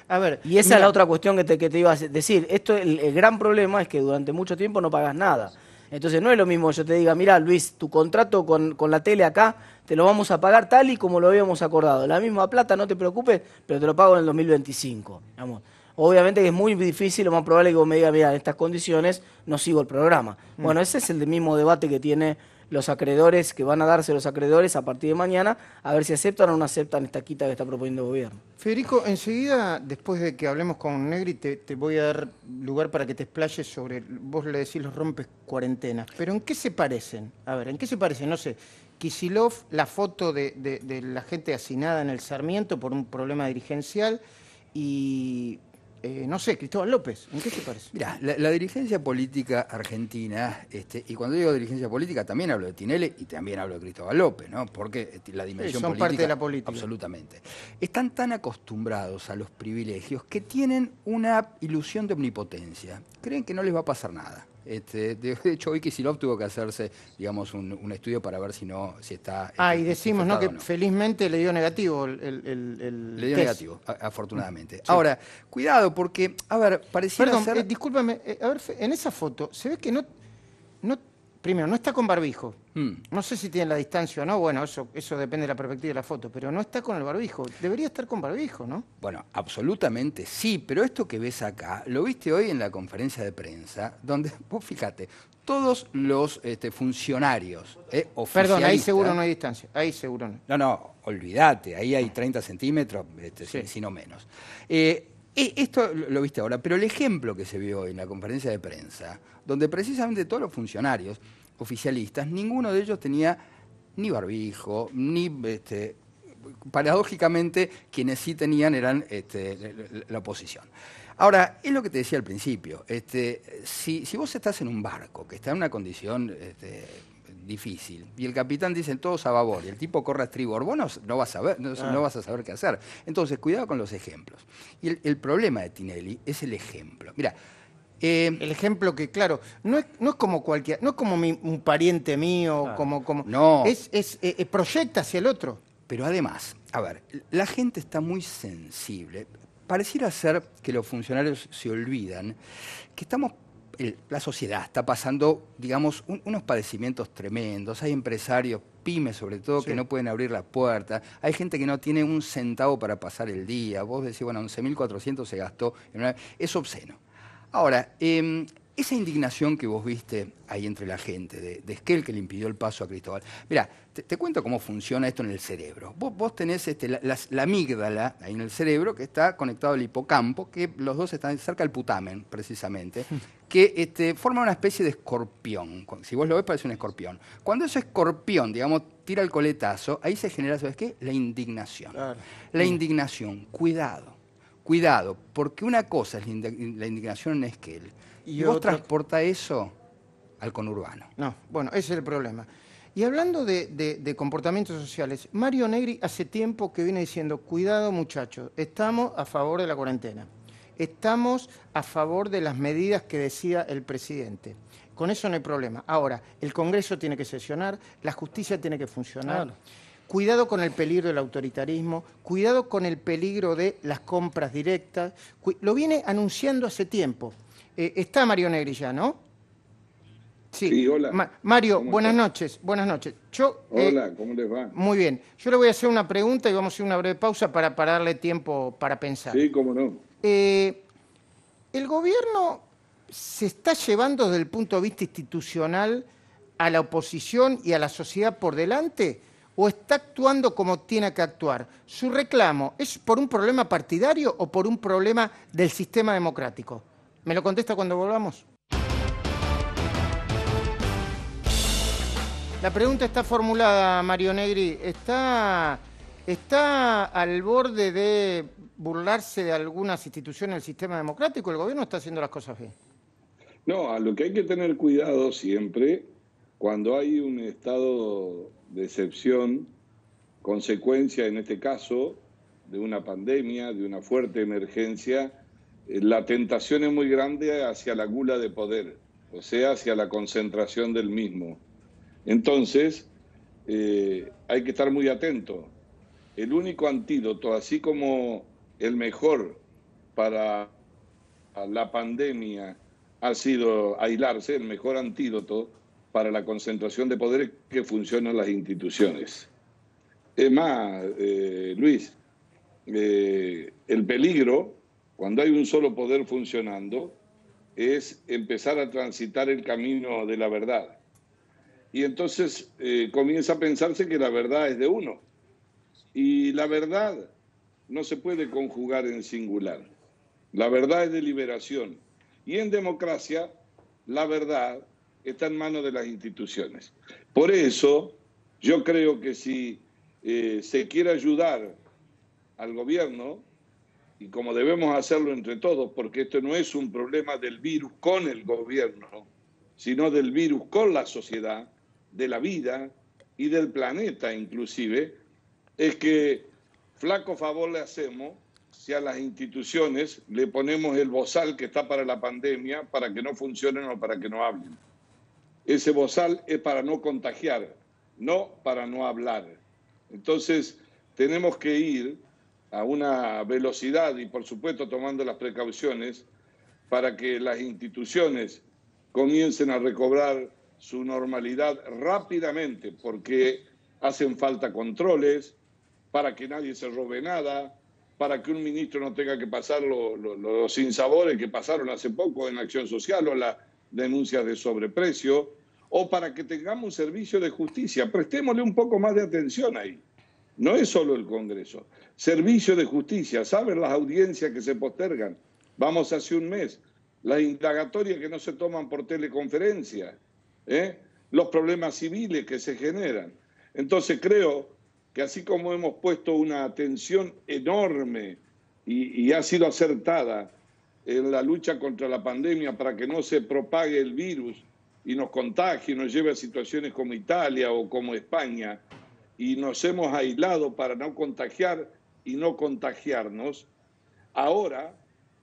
A ver, y esa es la otra cuestión que te iba a decir. El gran problema es que durante mucho tiempo no pagas nada. Entonces no es lo mismo que yo te diga, mirá Luis, tu contrato con la tele acá, te lo vamos a pagar tal y como lo habíamos acordado. La misma plata, no te preocupes, pero te lo pago en el 2025. Digamos. Obviamente que es muy difícil, lo más probable es que vos me digas, mira, en estas condiciones no sigo el programa. Bueno, ese es el mismo debate que tiene los acreedores, que van a darse los acreedores a partir de mañana, a ver si aceptan o no aceptan esta quita que está proponiendo el gobierno. Federico, enseguida, después de que hablemos con Negri, te voy a dar lugar para que te explayes sobre, vos le decís los rompes cuarentenas, pero ¿en qué se parecen? A ver, ¿en qué se parecen? No sé, Kicillof, la foto de la gente hacinada en el Sarmiento por un problema dirigencial y... no sé, Cristóbal López, ¿en qué se parece? Mirá, la dirigencia política argentina, y cuando digo dirigencia política también hablo de Tinelli y también hablo de Cristóbal López, ¿no? Porque la dimensión son política... parte de la política. Absolutamente. Están tan acostumbrados a los privilegios que tienen una ilusión de omnipotencia. Creen que no les va a pasar nada. De hecho, hoy Kicillof tuvo que hacerse, digamos, un estudio para ver si está... y decimos, ¿no? Que felizmente le dio negativo le dio negativo, afortunadamente. Sí. Ahora, cuidado, porque, a ver, pareciera ser... discúlpame, a ver, en esa foto se ve que no primero, no está con barbijo. No sé si tiene la distancia o no, bueno, eso depende de la perspectiva de la foto, pero no está con el barbijo. Debería estar con barbijo, ¿no? Bueno, absolutamente sí, pero esto que ves acá, lo viste hoy en la conferencia de prensa, donde, vos fíjate, todos los funcionarios oficialistas... Perdón, ahí seguro no hay distancia, ahí seguro no. No, olvídate, ahí hay 30 centímetros, sí. Si no menos. Esto lo viste ahora, pero el ejemplo que se vio hoy en la conferencia de prensa, donde precisamente todos los funcionarios oficialistas, ninguno de ellos tenía ni barbijo, ni... paradójicamente, quienes sí tenían eran la oposición. Ahora, es lo que te decía al principio, si vos estás en un barco que está en una condición difícil y el capitán dice todos a babor y el tipo corre a estribor, vos no vas a saber qué hacer. Entonces, cuidado con los ejemplos. Y el problema de Tinelli es el ejemplo. Mira, el ejemplo que, claro, no es como cualquier, no es como un pariente mío, como no. Proyecta hacia el otro. Pero además, a ver, la gente está muy sensible. Pareciera ser que los funcionarios se olvidan que la sociedad está pasando, digamos, unos padecimientos tremendos. Hay empresarios, pymes sobre todo, que no pueden abrir la puerta. Hay gente que no tiene un centavo para pasar el día. Vos decís, bueno, 11.400 se gastó. Es obsceno. Ahora, esa indignación que vos viste ahí entre la gente, de Esquel que le impidió el paso a Cristóbal. Mirá, te cuento cómo funciona esto en el cerebro. Vos tenés la amígdala ahí en el cerebro que está conectado al hipocampo, que los dos están cerca del putamen, precisamente, que forma una especie de escorpión. Si vos lo ves parece un escorpión. Cuando ese escorpión, digamos, tira el coletazo, ahí se genera, ¿sabes qué? La indignación. Claro. La indignación, cuidado, porque una cosa es la indignación en Esquel, y vos transporta eso al conurbano. No, bueno, ese es el problema. Y hablando de comportamientos sociales, Mario Negri hace tiempo que viene diciendo, cuidado muchachos, estamos a favor de la cuarentena, estamos a favor de las medidas que decía el presidente. Con eso no hay problema. Ahora, el Congreso tiene que sesionar, la justicia tiene que funcionar. Claro. Cuidado con el peligro del autoritarismo, cuidado con el peligro de las compras directas. Lo viene anunciando hace tiempo. Está Mario Negri ya, ¿no? Sí, hola. Mario, buenas noches. Buenas noches. Hola, ¿cómo les va? Muy bien. Yo le voy a hacer una pregunta y vamos a hacer una breve pausa para darle tiempo para pensar. Sí, cómo no. ¿El gobierno se está llevando desde el punto de vista institucional a la oposición y a la sociedad por delante o está actuando como tiene que actuar? ¿Su reclamo es por un problema partidario o por un problema del sistema democrático? ¿Me lo contesta cuando volvamos? La pregunta está formulada, Mario Negri. ¿Está al borde de burlarse de algunas instituciones del sistema democrático? ¿El gobierno está haciendo las cosas bien? No, a lo que hay que tener cuidado siempre, cuando hay un estado de excepción, consecuencia en este caso de una pandemia, de una fuerte emergencia, la tentación es muy grande hacia la gula de poder, o sea, hacia la concentración del mismo. Entonces, hay que estar muy atento. El único antídoto, así como el mejor para la pandemia ha sido aislarse, el mejor antídoto para la concentración de poderes que funcionan las instituciones. Es más, Luis, el peligro, cuando hay un solo poder funcionando, es empezar a transitar el camino de la verdad. Y entonces comienza a pensarse que la verdad es de uno. Y la verdad no se puede conjugar en singular. La verdad es deliberación. Y en democracia, la verdad está en manos de las instituciones. Por eso, yo creo que si se quiere ayudar al gobierno, y como debemos hacerlo entre todos, porque esto no es un problema del virus con el gobierno, sino del virus con la sociedad, de la vida y del planeta inclusive, es que flaco favor le hacemos si a las instituciones le ponemos el bozal que está para la pandemia para que no funcionen o para que no hablen. Ese bozal es para no contagiar, no para no hablar. Entonces tenemos que ir a una velocidad y por supuesto tomando las precauciones para que las instituciones comiencen a recobrar su normalidad rápidamente, porque hacen falta controles para que nadie se robe nada, para que un ministro no tenga que pasar los sinsabores que pasaron hace poco en Acción Social o las denuncias de sobreprecio, o para que tengamos un servicio de justicia. Prestémosle un poco más de atención ahí. No es solo el Congreso. Servicio de justicia, ¿saben las audiencias que se postergan? Vamos hace un mes. Las indagatorias que no se toman por teleconferencia, los problemas civiles que se generan. Entonces creo que así como hemos puesto una atención enorme y ha sido acertada en la lucha contra la pandemia para que no se propague el virus y nos contagie y nos lleve a situaciones como Italia o como España, y nos hemos aislado para no contagiar y no contagiarnos, ahora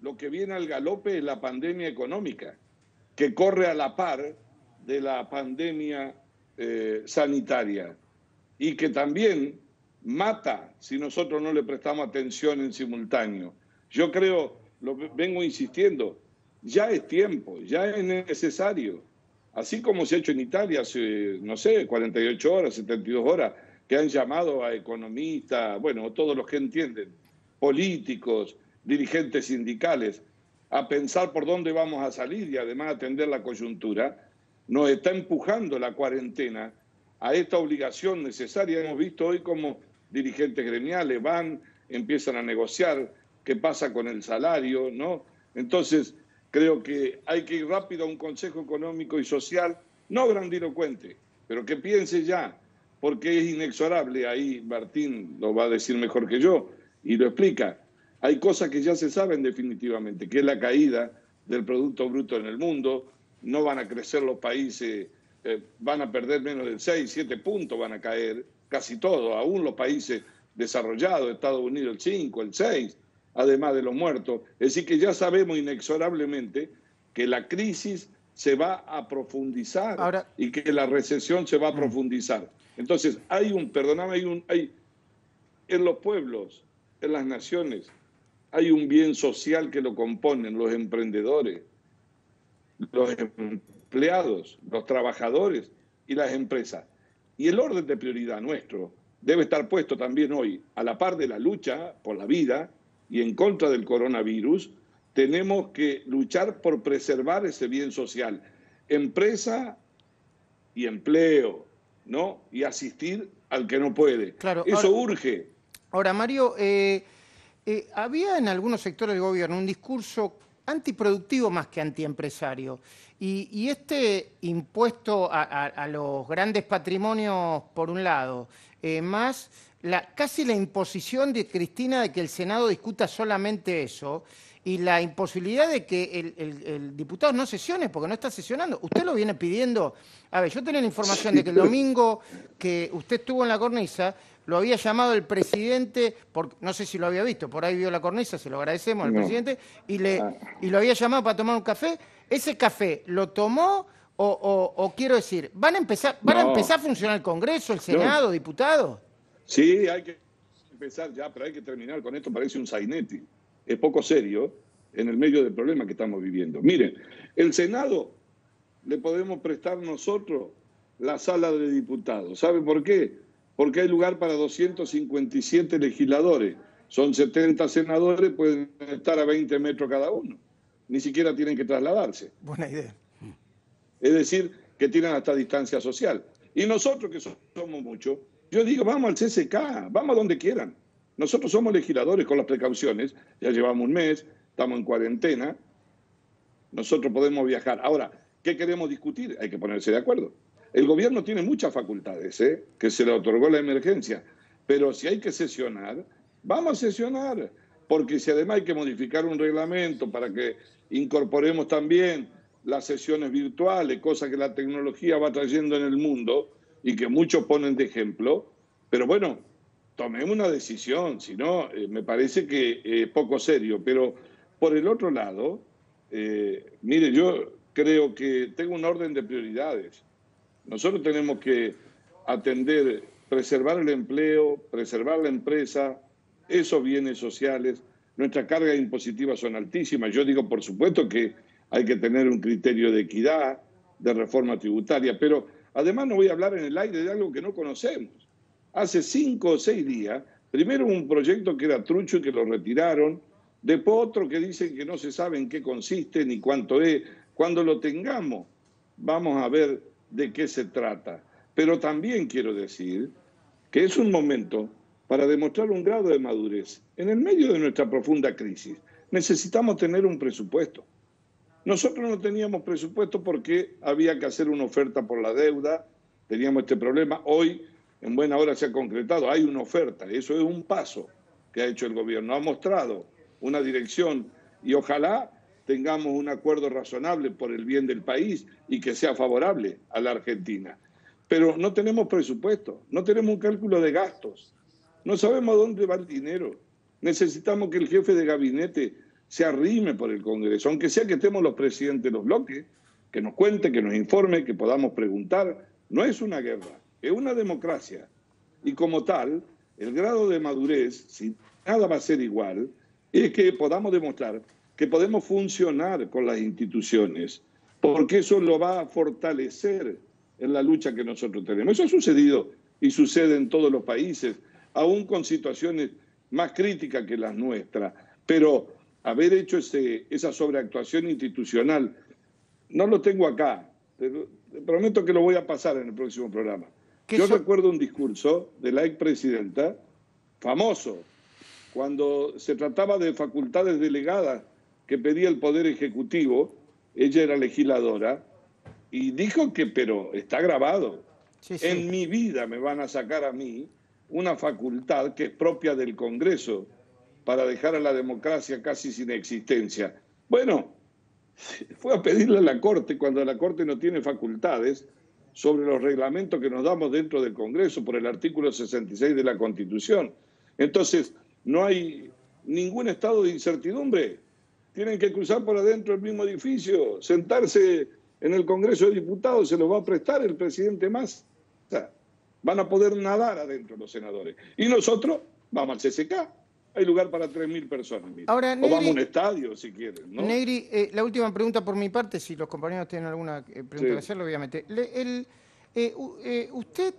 lo que viene al galope es la pandemia económica, que corre a la par de la pandemia sanitaria y que también mata si nosotros no le prestamos atención en simultáneo. Yo creo, lo vengo insistiendo, ya es tiempo, ya es necesario, así como se ha hecho en Italia hace, no sé, 48 horas, 72 horas, que han llamado a economistas, bueno, todos los que entienden, políticos, dirigentes sindicales, a pensar por dónde vamos a salir y además atender la coyuntura, nos está empujando la cuarentena a esta obligación necesaria. Hemos visto hoy cómo dirigentes gremiales empiezan a negociar qué pasa con el salario, ¿no? Entonces, creo que hay que ir rápido a un Consejo Económico y Social, no grandilocuente, pero que piense ya, porque es inexorable. Ahí Martín lo va a decir mejor que yo y lo explica. Hay cosas que ya se saben definitivamente, que es la caída del Producto Bruto en el mundo, no van a crecer los países, van a perder menos de 6, 7 puntos, van a caer casi todos, aún los países desarrollados, Estados Unidos el 5, el 6, además de los muertos. Es decir, que ya sabemos inexorablemente que la crisis se va a profundizar y que la recesión se va a profundizar. Entonces, hay en los pueblos, en las naciones, hay un bien social que lo componen los emprendedores, los empleados, los trabajadores y las empresas. Y el orden de prioridad nuestro debe estar puesto también hoy, a la par de la lucha por la vida y en contra del coronavirus. Tenemos que luchar por preservar ese bien social, empresa y empleo, ¿no? Y asistir al que no puede. Claro, eso urge. Ahora, Mario, había en algunos sectores del gobierno un discurso antiproductivo más que antiempresario. Y este impuesto a los grandes patrimonios, por un lado, más casi la imposición de Cristina de que el Senado discuta solamente eso, y la imposibilidad de que el diputado no sesione, porque no está sesionando. Usted lo viene pidiendo. A ver, yo tenía la información de que el domingo que usted estuvo en la cornisa, lo había llamado el presidente, no sé si lo había visto, por ahí vio la cornisa, se lo agradecemos al presidente, y lo había llamado para tomar un café. ¿Ese café lo tomó o quiero decir, van a empezar a funcionar el Congreso, el Senado, diputados? Sí, hay que empezar ya, pero hay que terminar con esto, parece un sainete. Es poco serio en el medio del problema que estamos viviendo. Miren, el Senado le podemos prestar nosotros la sala de diputados. ¿Sabe por qué? Porque hay lugar para 257 legisladores. Son 70 senadores, pueden estar a 20 metros cada uno. Ni siquiera tienen que trasladarse. Buena idea. Es decir, que tienen hasta distancia social. Y nosotros, que somos muchos, yo digo, vamos al CCK, vamos a donde quieran. Nosotros somos legisladores con las precauciones, ya llevamos un mes, estamos en cuarentena, nosotros podemos viajar. Ahora, ¿qué queremos discutir? Hay que ponerse de acuerdo. El gobierno tiene muchas facultades, que se le otorgó la emergencia, pero si hay que sesionar, vamos a sesionar, porque si además hay que modificar un reglamento para que incorporemos también las sesiones virtuales, cosa que la tecnología va trayendo en el mundo y que muchos ponen de ejemplo, pero bueno, tomemos una decisión, si no, me parece que es poco serio. Pero por el otro lado, mire, yo creo que tengo un orden de prioridades. Nosotros tenemos que atender, preservar el empleo, preservar la empresa, esos bienes sociales. Nuestras cargas impositivas son altísimas. Yo digo, por supuesto, que hay que tener un criterio de equidad, de reforma tributaria, pero además no voy a hablar en el aire de algo que no conocemos. Hace 5 o 6 días, primero un proyecto que era trucho y que lo retiraron, después otro que dicen que no se sabe en qué consiste ni cuánto es. Cuando lo tengamos, vamos a ver de qué se trata. Pero también quiero decir que es un momento para demostrar un grado de madurez. En el medio de nuestra profunda crisis, necesitamos tener un presupuesto. Nosotros no teníamos presupuesto porque había que hacer una oferta por la deuda, teníamos este problema. Hoy, en buena hora se ha concretado, hay una oferta, eso es un paso que ha hecho el gobierno, ha mostrado una dirección y ojalá tengamos un acuerdo razonable por el bien del país y que sea favorable a la Argentina. Pero no tenemos presupuesto, no tenemos un cálculo de gastos, no sabemos a dónde va el dinero. Necesitamos que el jefe de gabinete se arrime por el Congreso, aunque sea que estemos los presidentes de los bloques, que nos cuente, que nos informe, que podamos preguntar. No es una guerra, es una democracia. Y como tal, el grado de madurez, si nada va a ser igual, es que podamos demostrar que podemos funcionar con las instituciones, porque eso lo va a fortalecer en la lucha que nosotros tenemos. Eso ha sucedido y sucede en todos los países, aún con situaciones más críticas que las nuestras. Pero haber hecho esa sobreactuación institucional, no lo tengo acá, te prometo que lo voy a pasar en el próximo programa. Yo recuerdo un discurso de la expresidenta, famoso, cuando se trataba de facultades delegadas que pedía el Poder Ejecutivo, ella era legisladora, y dijo que, pero está grabado, en mi vida me van a sacar a mí una facultad que es propia del Congreso para dejar a la democracia casi sin existencia. Bueno, fue a pedirle a la Corte, cuando la Corte no tiene facultades, sobre los reglamentos que nos damos dentro del Congreso por el artículo 66 de la Constitución. Entonces, no hay ningún estado de incertidumbre. Tienen que cruzar por adentro del mismo edificio, sentarse en el Congreso de Diputados, se los va a prestar el presidente Massa. Van a poder nadar adentro los senadores. Y nosotros vamos al CCK. Hay lugar para 3.000 personas. Ahora, Negri, o vamos a un estadio, si quieren, ¿no? Negri, la última pregunta por mi parte, si los compañeros tienen alguna pregunta que hacerle, obviamente. Usted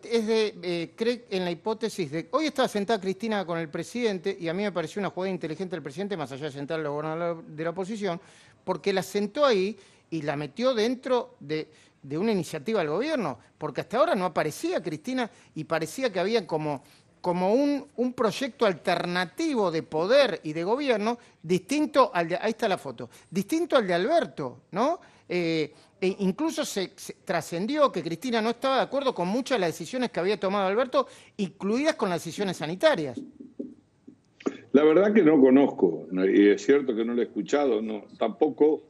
cree en la hipótesis de... Hoy estaba sentada Cristina con el presidente y a mí me pareció una jugada inteligente del presidente, más allá de sentar al gobernador de la oposición, porque la sentó ahí y la metió dentro de una iniciativa del gobierno, porque hasta ahora no aparecía Cristina y parecía que había como un proyecto alternativo de poder y de gobierno distinto al de... Ahí está la foto. Distinto al de Alberto, ¿no? Incluso se trascendió que Cristina no estaba de acuerdo con muchas de las decisiones que había tomado Alberto, incluidas con las decisiones sanitarias. La verdad que no conozco, y es cierto que no lo he escuchado, no, tampoco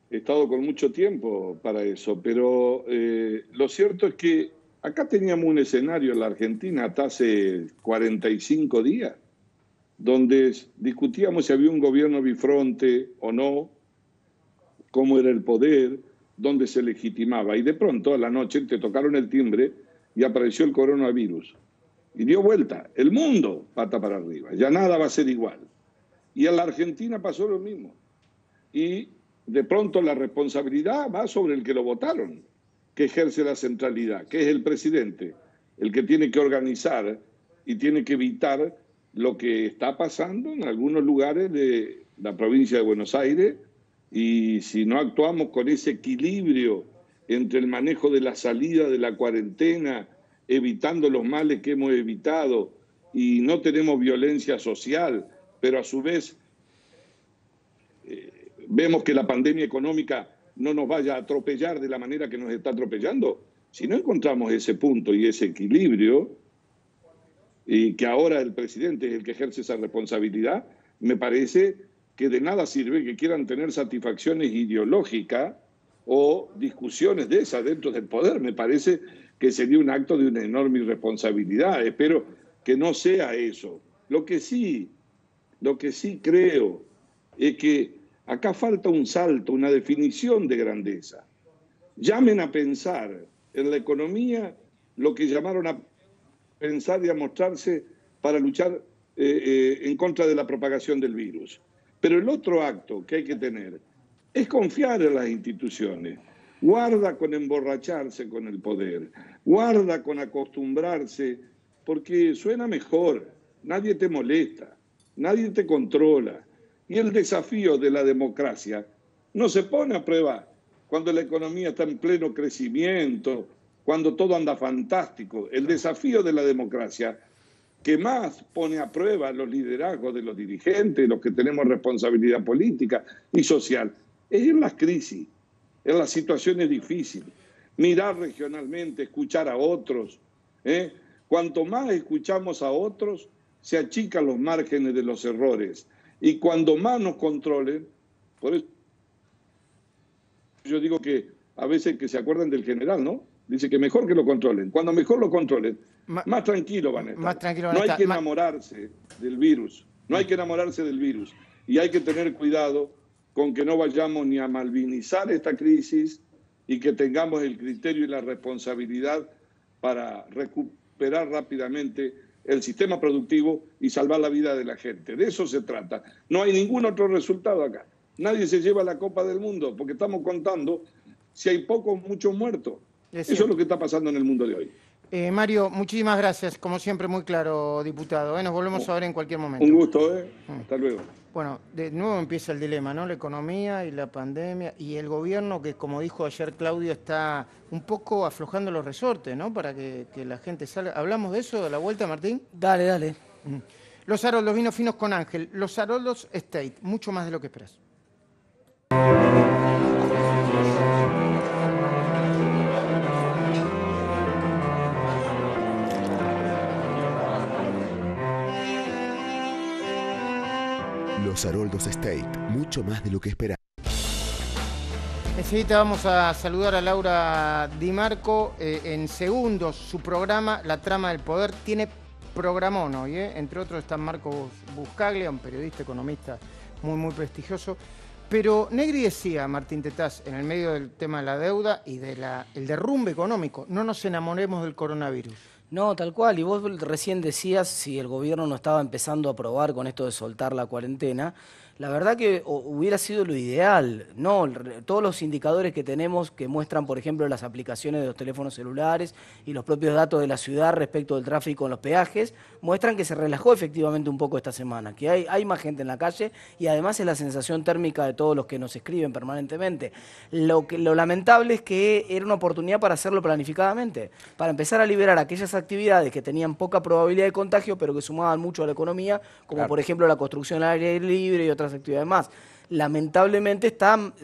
he estado con mucho tiempo para eso, pero lo cierto es que acá teníamos un escenario en la Argentina hasta hace 45 días, donde discutíamos si había un gobierno bifronte o no, cómo era el poder, dónde se legitimaba. Y de pronto, a la noche, te tocaron el timbre y apareció el coronavirus. Y dio vuelta. El mundo pata para arriba. Ya nada va a ser igual. Y en la Argentina pasó lo mismo. Y de pronto la responsabilidad va sobre el que lo votaron, que ejerce la centralidad, que es el presidente, el que tiene que organizar y tiene que evitar lo que está pasando en algunos lugares de la provincia de Buenos Aires, y si no actuamos con ese equilibrio entre el manejo de la salida de la cuarentena, evitando los males que hemos evitado, y no tenemos violencia social, pero a su vez vemos que la pandemia económica no nos vaya a atropellar de la manera que nos está atropellando, si no encontramos ese punto y ese equilibrio, y que ahora el presidente es el que ejerce esa responsabilidad, me parece que de nada sirve que quieran tener satisfacciones ideológicas o discusiones de esas dentro del poder. Me parece que sería un acto de una enorme irresponsabilidad. Espero que no sea eso. Lo que sí creo es que acá falta un salto, una definición de grandeza. Llamen a pensar en la economía lo que llamaron a pensar y a mostrarse para luchar en contra de la propagación del virus. Pero el otro acto que hay que tener es confiar en las instituciones. Guarda con emborracharse con el poder, guarda con acostumbrarse, porque suena mejor, nadie te molesta, nadie te controla. Y el desafío de la democracia no se pone a prueba cuando la economía está en pleno crecimiento, cuando todo anda fantástico. El desafío de la democracia que más pone a prueba los liderazgos de los dirigentes, los que tenemos responsabilidad política y social, es en las crisis, en las situaciones difíciles. Mirar regionalmente, escuchar a otros. Cuanto más escuchamos a otros, se achican los márgenes de los errores. Y cuando más nos controlen, por eso yo digo que a veces que se acuerdan del general, ¿no? Dice que mejor que lo controlen. Cuando mejor lo controlen, más tranquilo van a estar. Más tranquilo van a estar. No hay que estar. enamorarse del virus. No hay que enamorarse del virus. Y hay que tener cuidado con que no vayamos ni a malvinizar esta crisis y que tengamos el criterio y la responsabilidad para recuperar rápidamente el sistema productivo y salvar la vida de la gente. De eso se trata. No hay ningún otro resultado acá. Nadie se lleva la Copa del Mundo porque estamos contando si hay pocos, muchos muertos. Eso es lo que está pasando en el mundo de hoy. Mario, muchísimas gracias. Como siempre, muy claro, diputado. Nos volvemos a ver en cualquier momento. Un gusto, Hasta luego. Bueno, de nuevo empieza el dilema, ¿no? La economía y la pandemia y el gobierno que, como dijo ayer Claudio, está un poco aflojando los resortes, ¿no? Para que la gente salga. ¿Hablamos de eso, de la vuelta, Martín? Dale. Los Haroldos, vinos finos con Ángel. Los Haroldos Estate, mucho más de lo que esperas. Los Haroldos Estate, mucho más de lo que esperaba. Enseguida vamos a saludar a Laura Di Marco. En segundos, su programa, La Trama del Poder, tiene programón hoy. Entre otros está Marco Buscaglia, un periodista, economista muy prestigioso. Pero Negri decía, Martín Tetaz, en el medio del tema de la deuda y del derrumbe económico, no nos enamoremos del coronavirus. No, tal cual. Y vos recién decías si el gobierno no estaba empezando a probar con esto de soltar la cuarentena. La verdad que hubiera sido lo ideal, ¿no? Todos los indicadores que tenemos que muestran, por ejemplo, las aplicaciones de los teléfonos celulares y los propios datos de la ciudad respecto del tráfico en los peajes, muestran que se relajó efectivamente un poco esta semana, que hay más gente en la calle y además es la sensación térmica de todos los que nos escriben permanentemente. Lo lamentable es que era una oportunidad para hacerlo planificadamente, para empezar a liberar aquellas actividades que tenían poca probabilidad de contagio, pero que sumaban mucho a la economía, como por ejemplo la construcción al aire libre y otras actividades más. Lamentablemente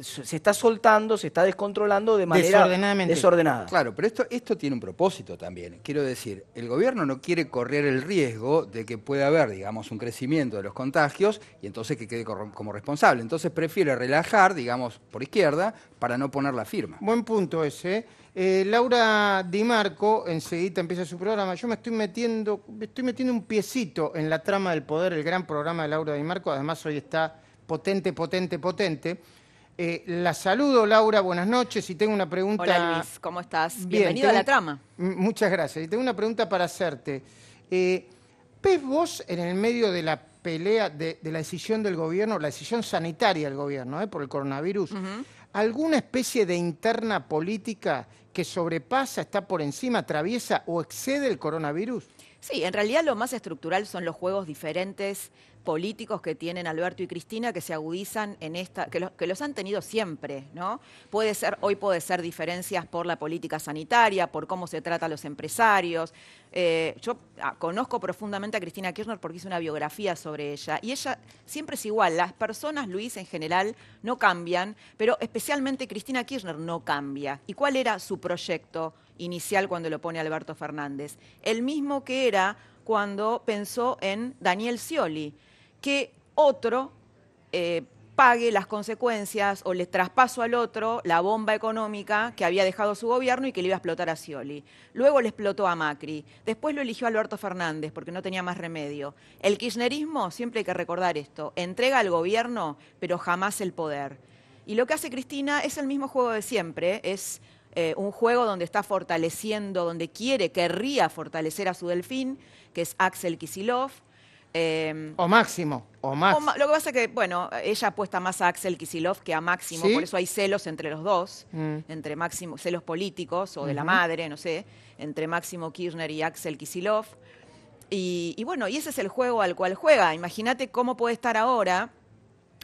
se está soltando, se está descontrolando de manera desordenada. Claro, pero esto tiene un propósito también. Quiero decir, el gobierno no quiere correr el riesgo de que pueda haber, digamos, un crecimiento de los contagios y entonces que quede como responsable. Entonces prefiere relajar, digamos, por izquierda, para no poner la firma. Buen punto ese. Laura Di Marco, enseguida empieza su programa. Yo me estoy metiendo un piecito en La Trama del Poder, el gran programa de Laura Di Marco. Además, hoy está potente. La saludo, Laura, buenas noches. Y tengo una pregunta... Hola, Luis, ¿cómo estás? Bien, Bienvenido a La Trama. Muchas gracias. Y tengo una pregunta para hacerte. ¿Ves vos, en el medio de la pelea de la decisión del gobierno, la decisión sanitaria del gobierno por el coronavirus, alguna especie de interna política que sobrepasa, está por encima, atraviesa o excede el coronavirus? Sí, en realidad lo más estructural son los juegos diferentes políticos que tienen Alberto y Cristina, que se agudizan en esta, que los han tenido siempre, ¿no? Hoy puede ser diferencias por la política sanitaria, por cómo se trata a los empresarios. Yo conozco profundamente a Cristina Kirchner porque hice una biografía sobre ella, y ella siempre es igual. Las personas, Luis, en general, no cambian, pero especialmente Cristina Kirchner no cambia. ¿Y cuál era su proyecto inicial cuando lo pone Alberto Fernández? El mismo que era cuando pensó en Daniel Scioli, que otro pague las consecuencias o le traspaso al otro la bomba económica que había dejado su gobierno y que le iba a explotar a Scioli. Luego le explotó a Macri. Después lo eligió Alberto Fernández porque no tenía más remedio. El kirchnerismo, siempre hay que recordar esto, entrega al gobierno pero jamás el poder. Y lo que hace Cristina es el mismo juego de siempre, es un juego donde está fortaleciendo, donde querría fortalecer a su delfín, que es Axel Kicillof. O Máximo, o más. Lo que pasa es que, bueno, ella apuesta más a Axel Kicillof que a Máximo, ¿Sí? Por eso hay celos entre los dos, entre Máximo, celos políticos o de la madre, no sé, entre Máximo Kirchner y Axel Kicillof. Y bueno, y ese es el juego al cual juega. Imagínate cómo puede estar ahora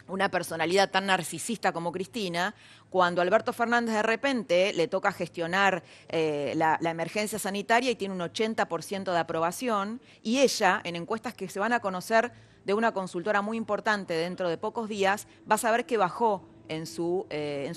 una personalidad tan narcisista como Cristina, cuando Alberto Fernández de repente le toca gestionar la emergencia sanitaria y tiene un 80% de aprobación, y ella, en encuestas que se van a conocer de una consultora muy importante dentro de pocos días, va a saber que bajó en su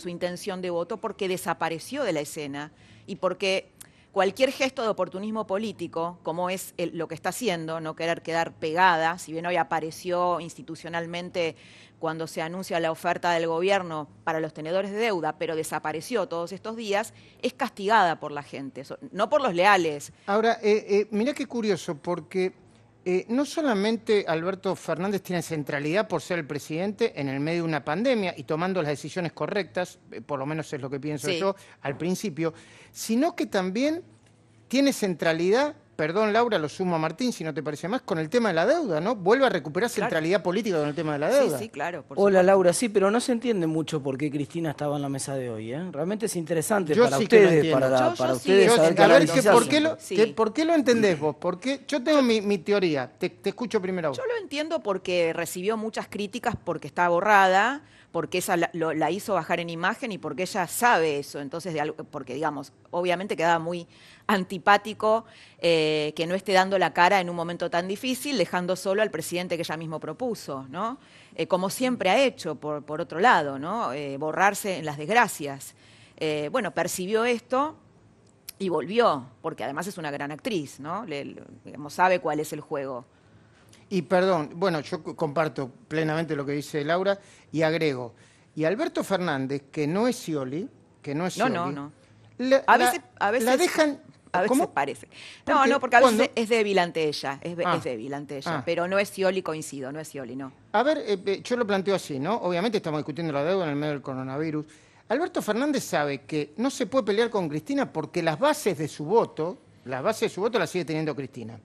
intención de voto porque desapareció de la escena y porque cualquier gesto de oportunismo político, como es lo que está haciendo, no querer quedar pegada, si bien hoy apareció institucionalmente cuando se anuncia la oferta del gobierno para los tenedores de deuda, pero desapareció todos estos días, es castigada por la gente, no por los leales. Ahora, mirá qué curioso, porque no solamente Alberto Fernández tiene centralidad por ser el presidente en el medio de una pandemia y tomando las decisiones correctas, por lo menos es lo que pienso yo al principio, sino que también tiene centralidad, perdón Laura, lo sumo a Martín si no te parece más, con el tema de la deuda, ¿no? Vuelve a recuperar centralidad política con el tema de la deuda. Sí, claro. Hola Laura, sí, pero no se entiende mucho por qué Cristina estaba en la mesa de hoy, ¿eh? Realmente es interesante yo para sí ustedes, que lo para ustedes saber qué a ver, analizar. ¿por qué lo entendés vos? Porque yo tengo mi teoría, te escucho primero a vos. Yo lo entiendo porque recibió muchas críticas porque está borrada, porque esa la hizo bajar en imagen y porque ella sabe eso. Entonces, porque, digamos, obviamente quedaba muy antipático que no esté dando la cara en un momento tan difícil, dejando solo al presidente que ella mismo propuso, ¿no? Como siempre ha hecho, por otro lado, ¿no? Borrarse en las desgracias. Bueno, percibió esto y volvió, porque además es una gran actriz, ¿no? Digamos, sabe cuál es el juego. Y perdón, bueno, yo comparto plenamente lo que dice Laura y agrego, y Alberto Fernández, que no es Scioli, No. A veces la dejan... A veces parece. No, porque a veces es débil ante ella, es débil ante ella, pero no es Scioli, coincido, no es Scioli, no. A ver, yo lo planteo así, ¿no? Obviamente estamos discutiendo la deuda en el medio del coronavirus. Alberto Fernández sabe que no se puede pelear con Cristina porque las bases de su voto las sigue teniendo Cristina.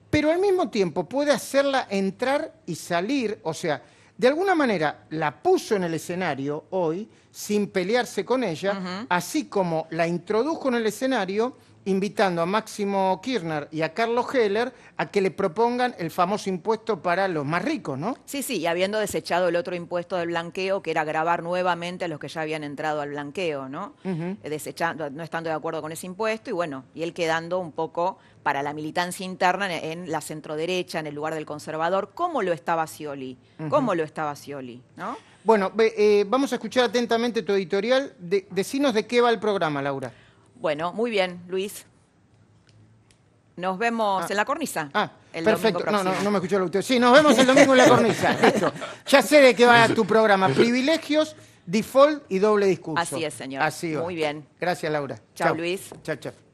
Pero al mismo tiempo puede hacerla entrar y salir, o sea, de alguna manera la puso en el escenario hoy sin pelearse con ella, así como la introdujo en el escenario invitando a Máximo Kirchner y a Carlos Heller a que le propongan el famoso impuesto para los más ricos, ¿no? Sí, y habiendo desechado el otro impuesto del blanqueo, que era gravar nuevamente a los que ya habían entrado al blanqueo, ¿no? Desechando, no estando de acuerdo con ese impuesto, y bueno, y él quedando un poco para la militancia interna en la centroderecha, en el lugar del conservador, como lo estaba Scioli, ¿no? Bueno, vamos a escuchar atentamente tu editorial. Decinos de qué va el programa, Laura. Bueno, muy bien, Luis. Nos vemos en la cornisa. Perfecto. No me escuchó la usted. Sí, nos vemos el domingo en la cornisa. Listo. Ya sé de qué va tu programa. Privilegios, default y doble discurso. Así es, señor. Así va. Muy bien. Gracias, Laura. Chao, Luis. Chao.